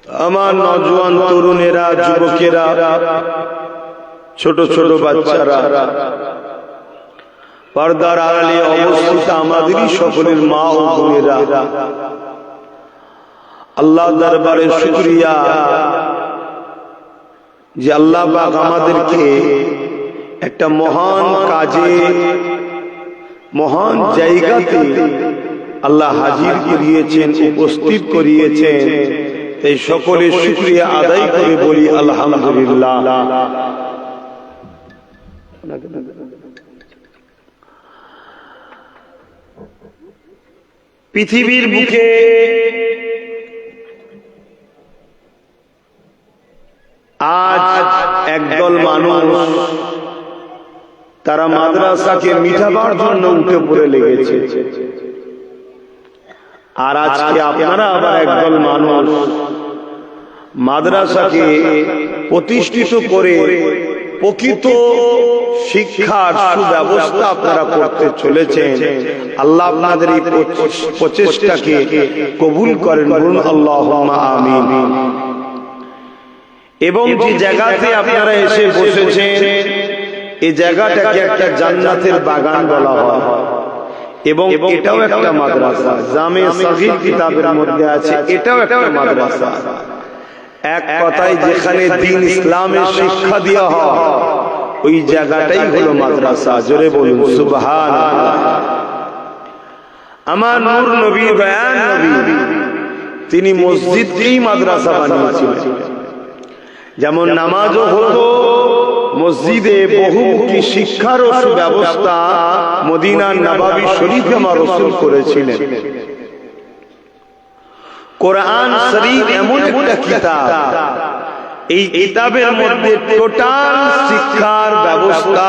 আমার নওজোয়ান তরুণেরা, যুবকেরা, ছোট ছোট বাচ্চারা, পর্দার আড়ালে অবস্থিত আমাদেরই সকলের মা ও বোনেরা, আল্লাহ দরবারে শুকরিয়া যে আল্লাহ পাক আমাদেরকে একটা মহান কাজে, মহান জায়গাতে আল্লাহ হাজির করিয়েছেন, উপস্থিত করিয়েছেন। এই সকলের শুকরিয়া আদায় করে বলি আলহামদুলিল্লাহ। পৃথিবীর বুকে আজ একদল মানুষ তারা মাদ্রাসাকে মিটাবার জন্য উঠে পড়ে লেগেছে, আর আজকে আপনারা আবার একদল মানুষ মাদ্রাসাকে প্রতিষ্ঠিত করে প্রকৃত শিক্ষার সুব্যবস্থা আপনারা করতে চলেছেন। আল্লাহ আপনাদের এই প্রচেষ্টাকে কবুল করেন, বলুন আল্লাহুম্মা আমিন। এবং যে জায়গাতে আপনারা এসে বসেছেন, এই জায়গাটাকে একটা জান্নাতের বাগান বলা হয়, এবং এটাও একটা মাদ্রাসা। জামে সাগীর কিতাবের মধ্যে আছে এটাও একটা মাদ্রাসা। এক কথায় যেখানে দ্বীন ইসলামের শিক্ষা দেওয়া হয় ওই জায়গাটাই হলো মাদ্রাসা। জোরে বলুন সুবহানাল্লাহ। আমার নূর নবী, দয়ার নবী, তিনি মসজিদকেই মাদ্রাসা বানিয়েছিলেন। যেমন নামাজও হতো মসজিদে, বহুমুখী শিক্ষারও সুব্যবস্থা মদিনার নববী শরীফে আমার রাসূল করেছিলেন। কোরআন শরীফ এমন একটা কিতাব, এই কিতাবের মধ্যে টোটাল শিক্ষার ব্যবস্থা,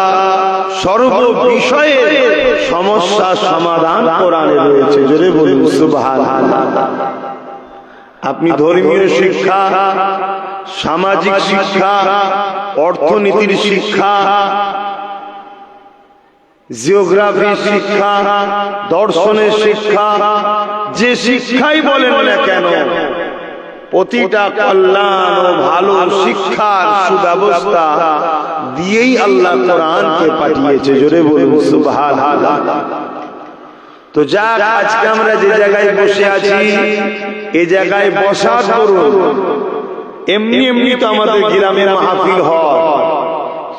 সর্ব বিষয়ের সমস্যা সমাধান কোরআনে রয়েছে। জোরে বলুন সুবহানাল্লাহ। আপনি ধর্মীয় শিক্ষা, সামাজিক শিক্ষা, অর্থনীতির শিক্ষা, জিওগ্রাফি শিক্ষা, দর্শনের শিক্ষা, যে শিক্ষাই বলেন না কেন, প্রতিটা কল্যাণ ও ভালো শিক্ষার সুব্যবস্থা দিয়েই আল্লাহ কোরআনকে পাঠিয়েছে। জোরে বলুন সুবহানাল্লাহ। তো যাক, আজকে আমরা যে জায়গায় বসে আছি, এই জায়গায় বসার দরুন এমনি এমনি তো আমাদের গ্রামের মাহফিল হয়,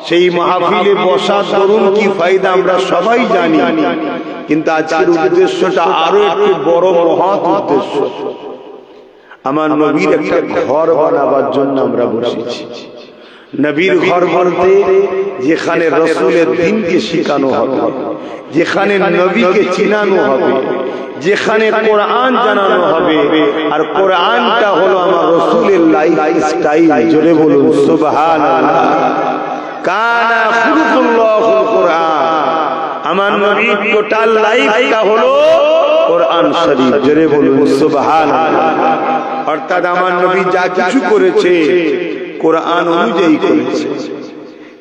সেই মাহফিলে বসার দরুন কি ফায়দা আমরা সবাই জানি, কিন্তু আজকের উদ্দেশ্যটা আরো একটু বড়, মহৎ উদ্দেশ্য। আমার নবীর একটা ঘর বানাবার জন্য আমরা বসেছি। নবীর ঘর বলতে যেখানে রাসূলের দ্বীনকে শেখানো হবে, যেখানে নবীকে চিনানো হবে, যেখানে কোরআন জানানো হবে। আর কোরআনটা হলো আমার রাসূলের লাইফস্টাইল। জোরে বলুন সুবহানাল্লাহ। কানা খুলুকুল্লাহুল কোরআন। আমার নবীর টোটাল লাইফটা হলো কোরআন শরীফ। জোরে বলুন সুবহানাল্লাহ। অর্থাৎ আমার নবী যা কিছু করেছে কোরআন অনুযায়ী করেছে।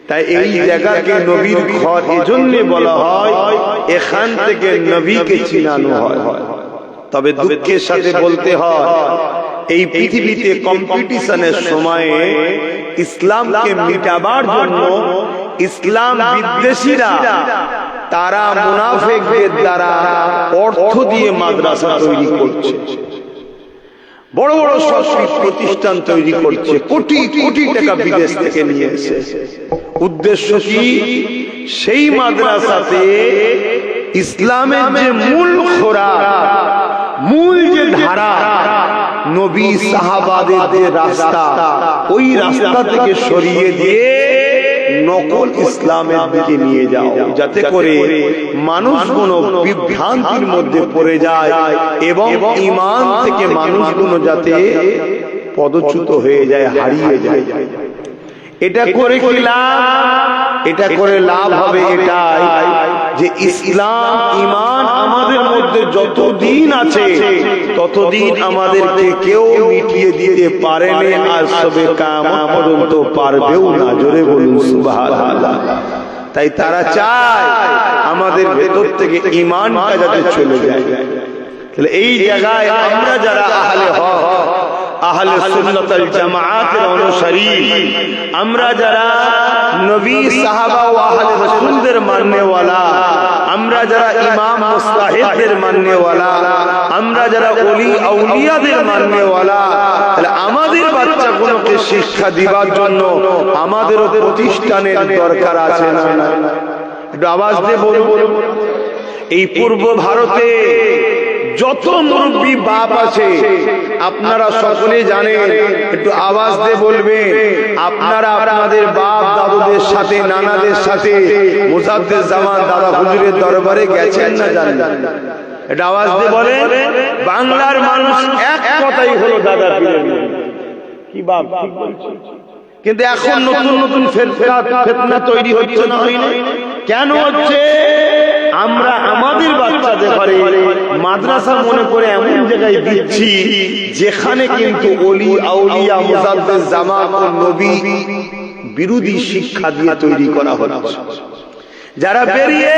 তাই এই জায়গাকে নবীর ঘর এজন্য বলা হয়, এখান থেকে নবীকে চিনানো হয়। তবে দুঃখের সাথে বলতে হয়, এই পৃথিবীতে কম্পিটিশনের সময়ে ইসলামকে মিটাবার জন্য ইসলাম বিদ্বেষীরা তারা মুনাফিকদের দ্বারা অর্থ দিয়ে মাদ্রাসা তৈরি করছে, বড় বড় সব প্রতিষ্ঠান তৈরি করছে, কোটি কোটি টাকা বিদেশ থেকে নিয়ে এসে। উদ্দেশ্য কি? সেই মাদ্রাসাতে ইসলামের যে মূল খোরাক, মূল যে ধারা, নবী সাহাবাদের যে রাস্তা, ওই রাস্তা থেকে সরিয়ে দিয়ে নকল ইসলামের দিকে নিয়ে যাও, যাতে করে মানুষগুলো বিভ্রান্তির মধ্যে পড়ে যায় এবং ঈমান থেকে মানুষগুলো যাতে পদচ্যুত হয়ে যায়, হারিয়ে যায়। এটা করে কি লাভ? এটা করে লাভ হবে এটাই যে ইসলাম, ঈমান আমাদের মধ্যে যতদিন আছে ততদিন আমাদেরকে কেউ মিটিয়ে দিতে পারেনি, আর সবে কিয়ামত পর্যন্ত পারবেও না। জোরে বলুন সুবহানাল্লাহ। তাই তারা চায় আমাদের ভেতর থেকে ঈমানটা যাতে চলে যায়। তাহলে এই জায়গায় আমরা যারা আহলে হক, আহলে সুন্নাত ওয়াল জামাআতের অনুসারী, আমরা যারা নবী সাহাবা ও আহলে রাসূলদের মাননেওয়ালা, আমরা যারা ইমাম মুস্তাহিদদের মাননেওয়ালা, আমরা যারা ওলি আউলিয়াদের মাননেওয়ালা, তাহলে আমাদের বাচ্চাগুলোকে শিক্ষা দিবার জন্য আমাদেরও প্রতিষ্ঠানের দরকার আছে না? একটু আওয়াজ দিয়ে বলুন। এই পূর্ব ভারতে যত মুরব্বী বাপ আছে আপনারা সকলে জানেন, একটু আওয়াজ দিয়ে বলবেন, আপনারা আপনাদের বাপ দাদুদের সাথে, নানাদের সাথে মুজাদ্দিদ জামান দাদা হুজুরের দরবারে গেছেন না জানেন? এটা আওয়াজ দিয়ে বলেন। বাংলার মানুষ এক কথাই হলো দাদা পীরের কি বাপ, ঠিক বলছে। কিন্তু এখন নতুন নতুন ফিতনা তৈরি হচ্ছে না, হয়নি? কেন হচ্ছে? আমরা আমাদের বাচ্চাদের ঘরে মাদ্রাসা মনে করে এমন জায়গায় দিচ্ছি যেখানে কিন্তু ওলি আউলিয়া মুজাদ্দিদ জামান ও নবী বিরোধী শিক্ষা দিয়ে তৈরি করা হচ্ছে। যারা বেরিয়ে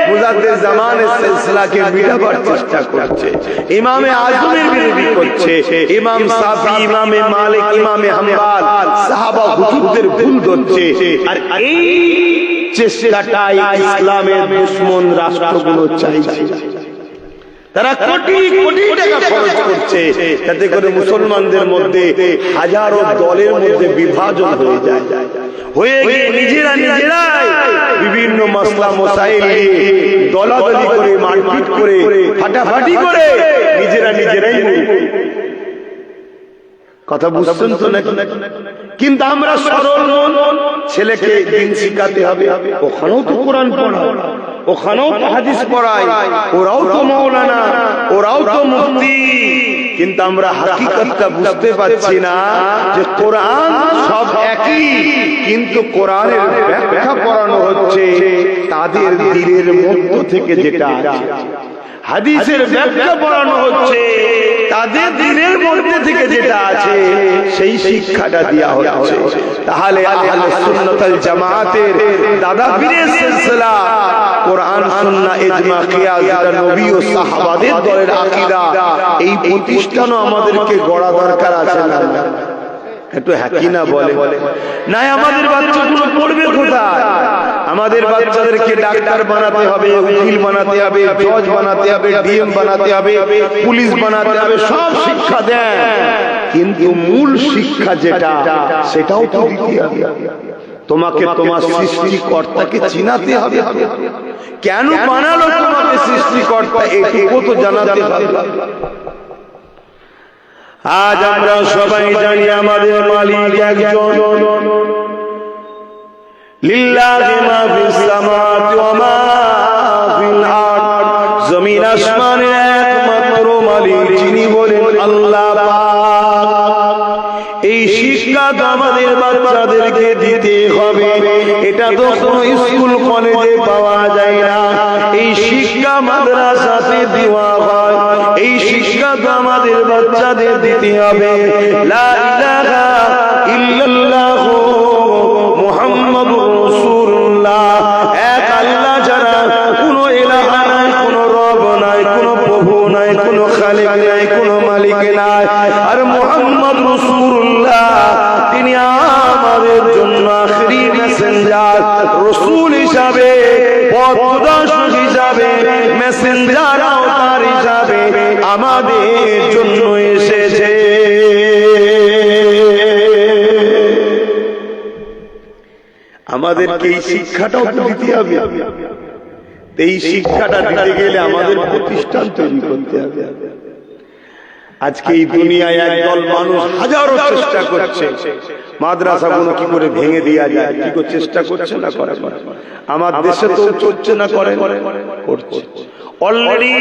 মুজাদ্দিদ জামানের সিলসিলাকে মিটাবার চেষ্টা করছে, ইমামে আজমের বিরোধী করছে, ইমাম শাফি, ইমামে মালিক, ইমামে হাম্বল, সাহাবা হুজুরদের ভুল ধরছে। আর এই চেষ্টাটাই ইসলামের দুশমন রাষ্ট্রগুলো চাইছে। তারা কোটি কোটি টাকা খরচ করছে যাতে করে মুসলমানদের মধ্যে হাজারো দলের মধ্যে বিভাজন হয়ে যায়, হয়ে গিয়ে নিজেরাই বিভিন্ন মাসলা মাসাইল নিয়ে দলাদলি করে, মারপিট করে, ফাটাফাটি করে নিজেরাই কথা বুঝছেন তো নাকি? কিন্তু আমরা সরল মন, ছেলেকে দিন শিখাতে হবে। ওখানেও তো কোরআন পড়ায়, ওখানেও তো হাদিস পড়ায়, ওরাও তো মাওলানা, ওরাও তো মুফতি, কিন্তু আমরা হাকিকতটা বুঝতে পারছি না যে কোরআন সব একই, কিন্তু কোরআনের ব্যাখ্যা পড়ানো হচ্ছে তাদের দিলের মধ্য থেকে যেটা আছে। হাদিসের ব্যাখ্যা পড়ানো হচ্ছে তাদের দিলের মধ্যে থেকে যেটা আছে, সেই শিক্ষাটা দেয়া হচ্ছে। তাহলে আহলে সুন্নাত ওয়াল জামাআতের দাদা পীরের সিলসিলা, কোরআন সুন্নাহ ইজমা কিয়াস, যেটা নবী ও সাহাবাদের দলের আকীদা, এই প্রতিষ্ঠানও আমাদেরকে গড়া দরকার আছে না? একটু হ্যাঁ না বলে না? আমাদের বাচ্চাগুলো পড়বে কোথায়? আমাদের বাচ্চাদেরকে ডাক্তার বানাতে হবে, উকিল বানাতে হবে, জজ বানাতে হবে, ডিএম বানাতে হবে, পুলিশ বানাতে হবে, সব শিক্ষা দেন, কিন্তু মূল শিক্ষা যেটা সেটাও তো দিতে হবে। তোমাকে তোমার সৃষ্টিকর্তাকে চিনাতে হবে। কেন বানালো তোমাকে সৃষ্টিকর্তা, এটুকু তো জানাতে হবে। আজ আমরা সবাই জানি আমাদের মালিক একজন, লিল্লাহি মা ফিস সামাওয়াতি ওয়া মা ফিল আরদ, জমিন আসমানের একমাত্র মালিক যিনি বলেন আল্লাহ পাক। এই শিক্ষা তো আমাদের বাচ্চাদেরকে দিতে হবে। এটা তো কোনো স্কুল কলেজে পাওয়া যায় না, এই শিক্ষা মাদ্রাসাতে দেওয়া হয়। এই শিক্ষা তো আমাদের বাচ্চাদের দিতে হবে। লা ইলাহা ইল্লাল্লাহ মুহাম্মাদুর রাসূলুল্লাহ, এক আল্লাহ ছাড়া কোনো ইলাহা নাই, কোনো রব নাই, কোনো প্রভু নাই, কোনো খালিক নাই, কোনো মালিক নাই। আর মুহাম্মদ রাসূলুল্লাহ তিনি আমাদের জন্য আখেরি মেসেঞ্জার, রাসূল হিসাবে, পথপ্রদর্শক হিসাবে, মেসেঞ্জার আওতার হিসাবে আমাদের জন্য এসেছে। আমাদেরকে এই শিক্ষাটাও তো দিতে হবে। এই শিক্ষাটা দিতে গেলে আমাদের প্রতিষ্ঠান তৈরি করতে হবে। আজকে এই দুনিয়ায় একদল মানুষ হাজারো চেষ্টা করছে মাদ্রাসাগুলো কি করে ভেঙে দেওয়া যায়, কি করে চেষ্টা করছে না করে। আমার দেশে তো চলছে না, করে করছে। অলরেডি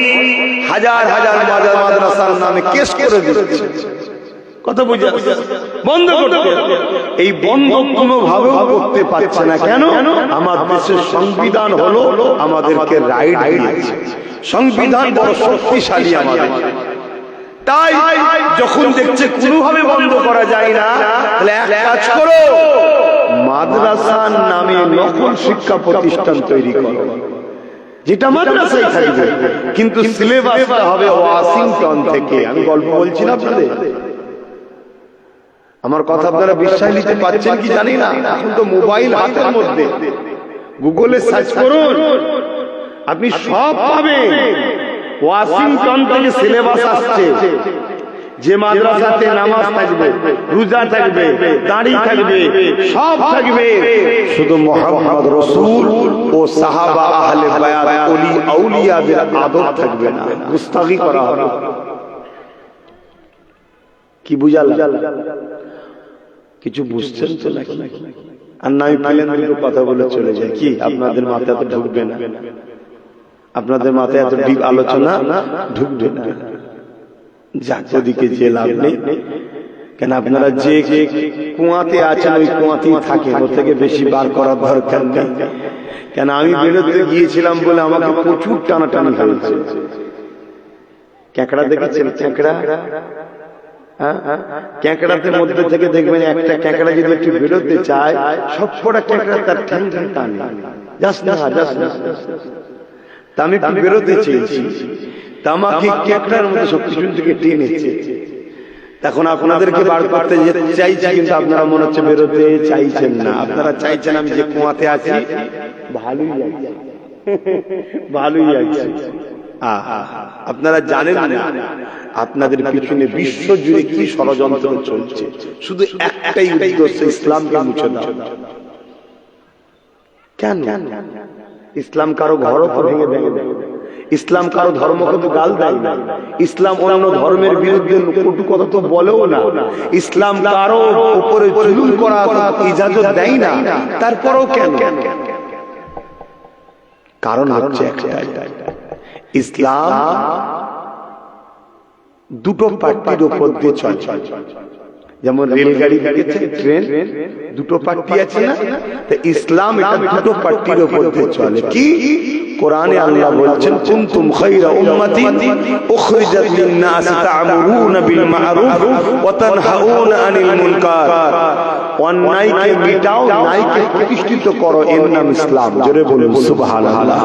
হাজার হাজার মাদ্রাসার নামে কেস করে দিচ্ছে। কথা বুঝা বন্ধ করতে, এই বন্ধ কোনো ভাবেও করতে পারছে না। কেন? আমার দেশের সংবিধান হলো আমাদেরকে রাইট দিয়েছে, সংবিধান বড় শক্তিশালী আমাদের। তাই যখন দেখছে কোনোভাবে বন্ধ করা যায় না, তাহলে এক কাজ করো, মাদ্রাসার নামে নকল শিক্ষা প্রতিষ্ঠান তৈরি করো, যেটা মাদ্রাসায় থাকবে, কিন্তু সিলেবাসটা হবে ওয়াশিংটন থেকে। আমি গল্প বলছি না আপনাদের, আমার কথা আপনারা বিশ্বাস নিতে পারছেন কি জানি না। এখন তো মোবাইল হাতের মধ্যে, গুগলে সার্চ করুন, আপনি সব পাবেন। ওয়াশিংটন থেকে সিলেবাস আসছে, যে মাদ্রাসাতে নামাজ থাকবে, রোজা থাকবে, দাড়ি থাকবে, সব থাকবে, শুধু মুহাম্মদ রাসূল ও সাহাবা আহলে বায়াত ওলি আউলিয়াদের আদব থাকবে না, গুস্তাখি করা হবে। কি বুঝালেন? কিছু বুঝছেন তো নাকি? আর নাই পেলেন দুটো কথা বলে চলে যায়, কি আপনাদের মাথায় তো ঢুকবে না, আপনাদের মাথায় এত ডিপ আলোচনা ঢুকবে না। যাক, ওদিকে যে লাভ নেই, কেন আপনারা যে কুয়াতে আছেন ওই কুয়াতেই থাকেন, ওর থেকে বেশি বার করার দরকার নেই। কেন আমি বেরোতে গিয়েছিলাম বলে আমাকে প্রচুর টানাটানি হয়েছে। ক্যাঁকড়া দেখেছেন? ক্যাঁকড়া, ক্যাঁকড়াদের মধ্যে থেকে দেখবেন একটা ক্যাঁকড়া যদি একটু বেরোতে চায়, সবকটা ক্যাঁকড়া তার ঠ্যাং ঠ্যাং টানে, যাস না যাস না। তা আমি একটু বেরোতে চেয়েছি, তা আমাকে ক্যাঁকড়ার মধ্যে সবকিছু থেকে টেনেছে। এখন আপনাদেরকে বার করতে যেতে চাইছি, কিন্তু আপনারা মনে হচ্ছে বেরোতে চাইছেন না। আপনারা চাইছেন আমি যে কুয়াতে আছি ভালোই লাগছে, ভালোই লাগছে। আপনারা জানেন না আপনাদের পিছনে বিশ্ব জুড়ে কি ষড়যন্ত্র চলছে, শুধু একটাই উদ্দেশ্য, ইসলামকে মুছে দাও। কেন? ইসলাম কারো ঘরও তো ভেঙে ভেঙে দেয়, ইসলাম কারো ধর্মকে তো গাল দেয় না, ইসলাম অন্য ধর্মের বিরুদ্ধে কটু কথা তো বলেও না, ইসলাম কারো উপরে জুলুম করা ইজাজত দেয় না। তারপরেও কেন? কারণ হচ্ছে একটাই, ইসলাম দুটো পার্টির উপর দিয়ে চলে। যেমন রেলগাড়ি দেখেছেন, ট্রেন, দুটো পার্টি আছে না? তো ইসলাম এটা দুটো পার্টির উপর দিয়ে চলে। কি? কোরআনে আল্লাহ বলছেন, কুনতুম খায়রা উম্মাতিন উখরিজাত লিন-নাস তা'মুরুনা বিল মা'রুফ ওয়া তানহাউনা আনিল মুনকার। অন্যায়কে মিটাও, ন্যায়কে প্রতিষ্ঠিত করো, এর নাম ইসলাম। জোরে বলুন সুবহানাল্লাহ।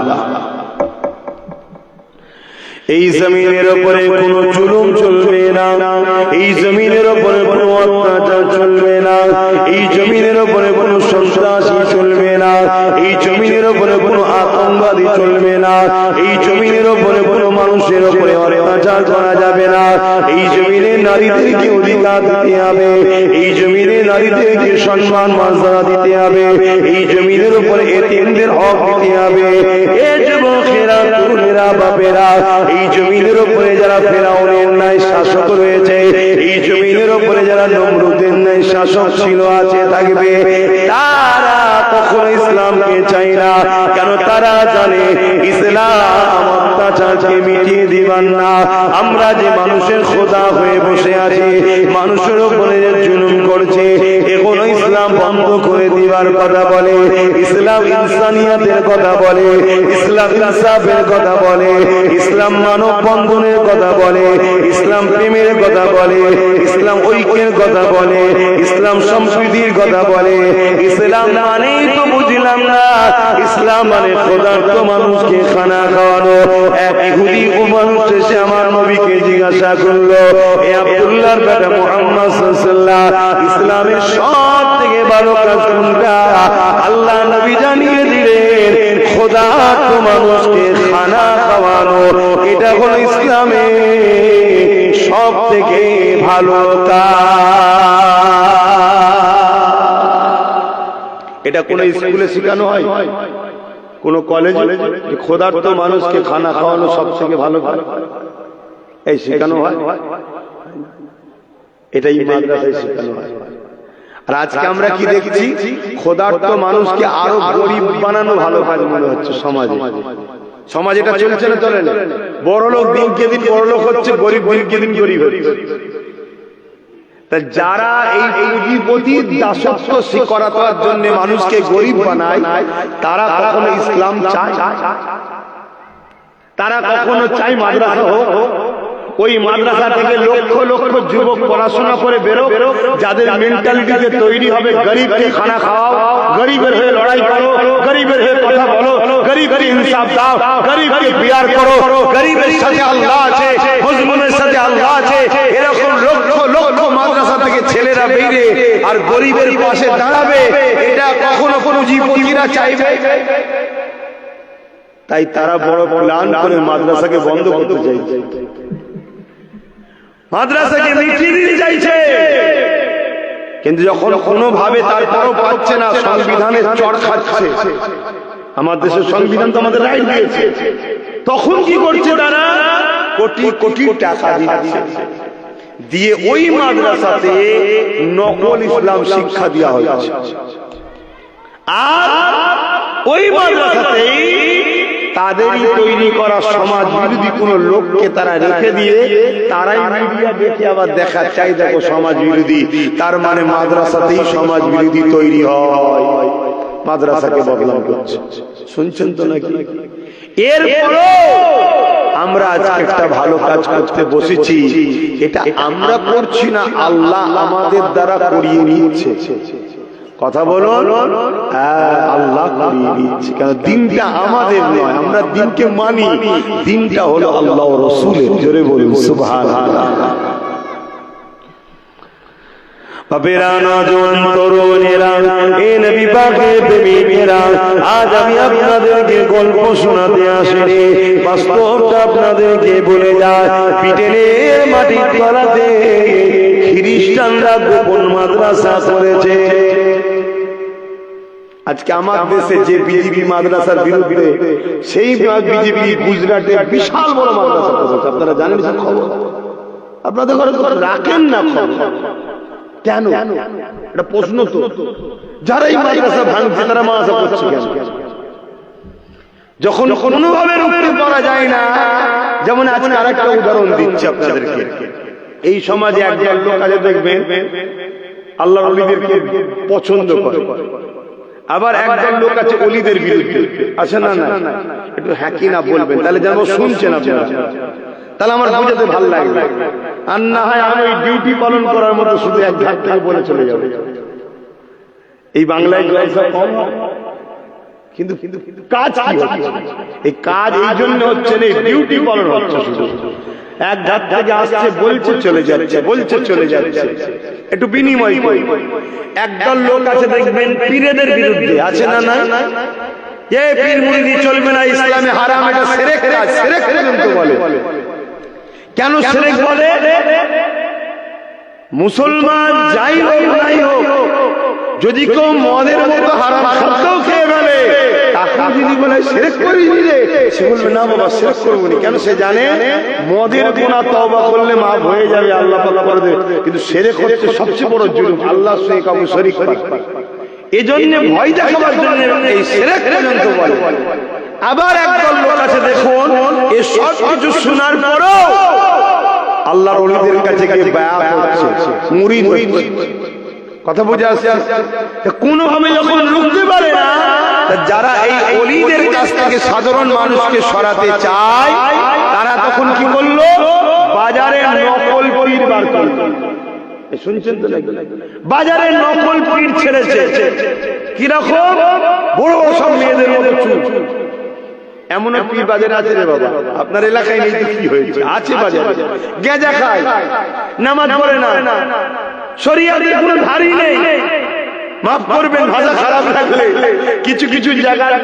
এই জমিনের উপরে কোনো জুলুম চলবে না, এই জমিনের উপরে কোনো অত্যাচার চলবে না, এই জমিনের উপরে কোনো সন্ত্রাসী চলবে না, এই জমিনের উপরে কোনো আতঙ্কবাদী চলবে না, এই জমিনের উপরে কোনো মানুষের উপরে অত্যাচার করা যাবে না, এই জমিনে নারীদেরকে অধিকার দিতে হবে, এই জমিনে নারীদেরকে সম্মান মর্যাদা দিতে হবে, এই জমিনের উপরে এতিমদের হক দিতে হবে। এ যুবকেরা, তরুণেরা, বাপেরা, এই জমিনের উপরে যারা ফেরাউনের ন্যায় শাসক রয়েছে, এই জমিনের উপরে যারা নমরুদের ন্যায় শাসক ছিল, আছে, থাকবে, তারা কখনো ইসলামকে চায় না। কেন? তারা জানে ইসলাম অত্যাচারকে মিটিয়ে দিবেন না। আমরা যে মানুষের খোদা হয়ে বসে আছি, মানুষের উপরে যে জুলুম করছে, এগুলো ইসলাম বন্ধ করে দিবার কথা বলে, ইসলাম ইনসানিয়াতের কথা বলে, ইসলাম ইনসাফের কথা বলে, ইসলাম মানব বন্ধনের কথা বলে, ইসলাম প্রেমের কথা বলে, ইসলাম ঐক্যের কথা বলে, ইসলাম সম্প্রীতির কথা বলে। ইসলাম মানেই তো বুঝলাম না, ইসলাম মানে খোদার্থ মানুষকে খানা খাওয়ানো। এক ইহুদি মানুষ এসে আমার নবীকে জিজ্ঞাসা করলো, এ আব্দুল্লাহর বেটা মুহাম্মদ সাল্লাল্লাহু আলাইহি ওয়াসাল্লাম, ইসলামের সব থেকে ভালো কাজ কোনটা? আল্লাহ নবী জানিয়ে দিলেন, খোদার্থ মানুষকে খানা খাওয়ানো, এটা হলো ইসলামের সব থেকে ভালো কাজ। এটা কোন স্কুলে শেখানো হয়, কোন কলেজে? খোদার্থ মানুষকে খানা খাওয়ানো সব থেকে ভালো কাজ, এই শেখানো হয়? এটাই মাদ্রাসায় শেখানো হয়। আর আজকে আমরা কি দেখছি? খোদার্থ মানুষকে আরো গরিব বানানো ভালো কাজ মনে হচ্ছে সমাজে। সমাজ এটা চলছে না? চলে না? বড় লোক দিনকে দিন বড় লোক হচ্ছে, গরিব দিনকে দিন গরিব হচ্ছে। তা যারা এই পুঁজিপতির দাসত্ব করার জন্য মানুষকে গরিব বানায়, তারা কখনো ইসলাম চায়? তারা কখনো চায় মাদ্রাসা হোক? ওই মাদ্রাসা থেকে লক্ষ লক্ষ যুবক পড়াশোনা করে বেরো, যাদের মেন্টালিটিতে তৈরি হবে গরিবকে খানা খাওয়াও, গরিবের হয়ে লড়াই করো, গরিবের হয়ে কথা বলো, গরিবকে ইনসাফ দাও, গরিবকে বিয়ার করো, গরিবের সাথে আল্লাহ আছে, মজলুমের সাথে আল্লাহ আছে। এরকম লক্ষ লক্ষ মাদ্রাসা থেকে ছেলেরা ছেলেরা বেরিয়ে আর গরিবের পাশে দাঁড়াবে, এটা কখনো পুঁজিপতিরা চাইবে? তাই তারা বড় প্ল্যান করে মাদ্রাসাকে বন্ধ করতে চাইছে, মাদ্রাসাকে মিটিয়ে দিতে চাইছে। কিন্তু যখন কোনোভাবে তারপরও পাচ্ছে না, সংবিধানের চড় খাচ্ছে, আমার দেশের সংবিধান তো আমাদের রাইট দিয়েছে, তখন কি করছে তারা? কোটি কোটি টাকা দিচ্ছে, দিয়ে ওই মাদ্রাসাতে নকল ইসলাম শিক্ষা দেওয়া হচ্ছে। আর ওই মাদ্রাসাতেই তাদেরই তৈরি করা সমাজ বিরোধী কোন লোককে তারা রেখে দিয়ে তারাই মিডিয়া দেখে আবার দেখা চাই, দেখো সমাজ বিরোধী, তার মানে মাদ্রাসাতেই সমাজ বিরোধী তৈরি হয়, মাদ্রাসাকে বদনাম করছে। শুনছেন তো নাকি? এরপরও আমরা আজকে একটা ভালো কাজ করতে বসেছি, এটা আমরা করছি না, আল্লাহ আমাদের দ্বারা করিয়ে নিচ্ছে। কথা বলুন, আল্লাহ করিয়ে দিচ্ছে। কেন? দিনটা আমাদের নয়, আমরা দিনকে মানি, দিনটা হলো আল্লাহ ও রাসূলের। জোরে বলুন সুবহানাল্লাহ। বাবেরা, নওজোয়ান তরুণেরা, এ নবী পাকের প্রেমিকেরা, আজ আমি আপনাদেরকে গল্প শোনাতে আসিনি, বাস্তবটা আপনাদেরকে বলে যায়। ব্রিটেনের মাটির তলাতে খ্রিস্টানরা গোপন মাদ্রাসা করেছে। আজকে আমার দেশে যে বিজেপি মাদ্রাসার বিরুদ্ধে, সেই বিজেপি গুজরাটে বিশাল বড় মাদ্রাসা করেছে। আপনারা জানেন সব খবর? আপনাদের ঘরে রাখেন না খবর? কেন? এটা প্রশ্ন তো। যারা এই মাদ্রাসা ভাঙছে তারা মাদ্রাসা করছে কেন? যখন কোনোভাবে রুখতে পারা যায় না, যেমন আজকে আরেকটা উদাহরণ দিচ্ছি আপনাদেরকে। এই সমাজে একজন লোক আছে, দেখবেন আল্লাহর ওলিদেরকে পছন্দ করে, আবার একজন লোক আছে ওলিদের বিরুদ্ধে, আছে না? না, একটু হ্যাঁ কি না বলবেন, তাহলে যেন শুনছেন আপনারা, তাহলে আমার বুঝাতে ভালো লাগবে। আর না হয় আমি ডিউটি পালন করার মতো শুধু এক ধার থেকে বলে চলে যাবে। এই বাংলায় জলসা কম, কিন্তু কাজ কি হচ্ছে? এই কাজ এই জন্য হচ্ছে না, ডিউটি পালন হচ্ছে, শুধু এক ধার থেকে আসছে, বলছে চলে যাচ্ছে, বলছে চলে যাচ্ছে, একটু বিনিময় করি। একদল লোক আছে দেখবেন পীরেদের বিরুদ্ধে, আছে না? না, এ পীর মুরিদি চলবে না, ইসলামে হারাম, এটা শিরক কাজ, শিরক পর্যন্ত বলে। কেন শিরক বলে? মুসলমান যাই হোক নাই হোক, যদি কেউ মদের মতো হারাম খাদ্যও খেয়ে ফেলে, তাকে যদি বলে শিরক করিনি রে, সে বলবে না বাবা শিরক করবো না। কেন? সে জানে মদের গুনাহ তওবা করলে মাফ হয়ে যাবে, আল্লাহ পাক করে দেবে। কিন্তু শিরক হচ্ছে সবচেয়ে বড় জুলুম, আল্লাহর সঙ্গে কাউকে শরীক করা। এজন্য ভয় দেখাবার জন্য এই শিরক পর্যন্ত বলে। আবার একদল লোক আছে দেখুন, এই সব কিছু শোনার পরও আল্লাহর ওলিদের কাছে গিয়ে বায়াত হচ্ছে, মুরিদ হচ্ছে। কথা বুঝে আসছে? কোনোভাবে যখন রুখতে পারে না, যারা এই ওলিদের কাছ থেকে সাধারণ মানুষকে সরাতে চায়, তারা তখন কি করলো? বাজারে নকল পীর বার করলো। শুনছেন তো নাকি? বাজারে নকল পীর ছেড়েছে। কিরকম? বড় বড় সব মেয়েদের মতো চুল। এমন পীর বাজারে আছে রে বাবা, আপনার এলাকায় নেই? কি হয়েছে? আছে বাজারে। গেঁজা খায়, নামাজ পড়ে না, শরিয়াতে কোনো ধারই নেই। মাফ করবেন ভাষা খারাপ লাগলে, কিছু কিছু জায়গায়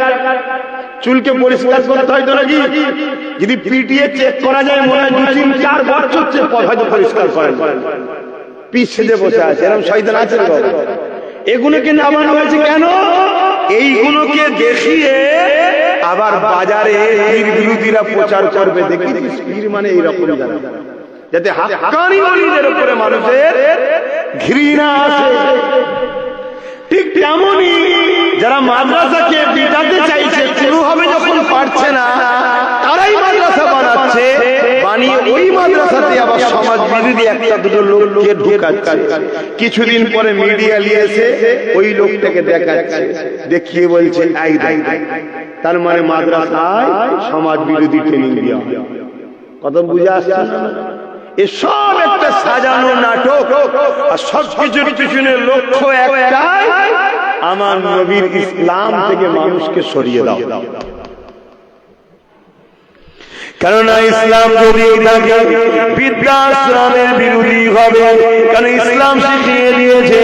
চুলকে পরিষ্কার করতে হয় তো নাকি? যদি পিটিয়ে চেক করা যায়, মনে হয় 2-3-4 বছর হয়তো পরিষ্কার করেন, পিছ সেজে বসে আছে। এরকম শয়তান আছে রে বাবা। এগুলোকে নামানো হয়েছে কেন? এইগুলোকে দেখিয়ে আবার বাজারে পীর বিরোধীরা প্রচার করবে, দেখি পীর মানে এইরকম, জানা যাতে হাক্কানি ওলিদের উপরে মানুষের ঘৃণা আসে। ঠিক তেমনই যারা মাদ্রাসাকে বিটাতে চাইছে, কোনোভাবে যখন পারছে না, তারাই মাদ্রাসা বানাচ্ছে, বানিয়ে ওই মাদ্রাসাতে আবার সমাজ বিরোধী একটা দুটো লোককে ঢুকাচ্ছে। কিছুদিন পরে মিডিয়া নিয়ে এসে ওই লোকটাকে দেখাচ্ছে, দেখিয়ে বলছে আই, তার মানে মাদ্রাসায় সমাজ বিরোধী ট্রেনিং দেওয়া। কথা বুঝে আসছে? এসব একটা সাজানো নাটক, আর সবকিছুর পিছনে লক্ষ্য একটাই, আমার নবীর ইসলাম থেকে মানুষকে সরিয়ে দাও। কেননা ইসলাম যদি থাকে বৃদ্ধাশ্রমের বিরোধী হবে। কারণ ইসলাম শিখিয়ে দিয়েছে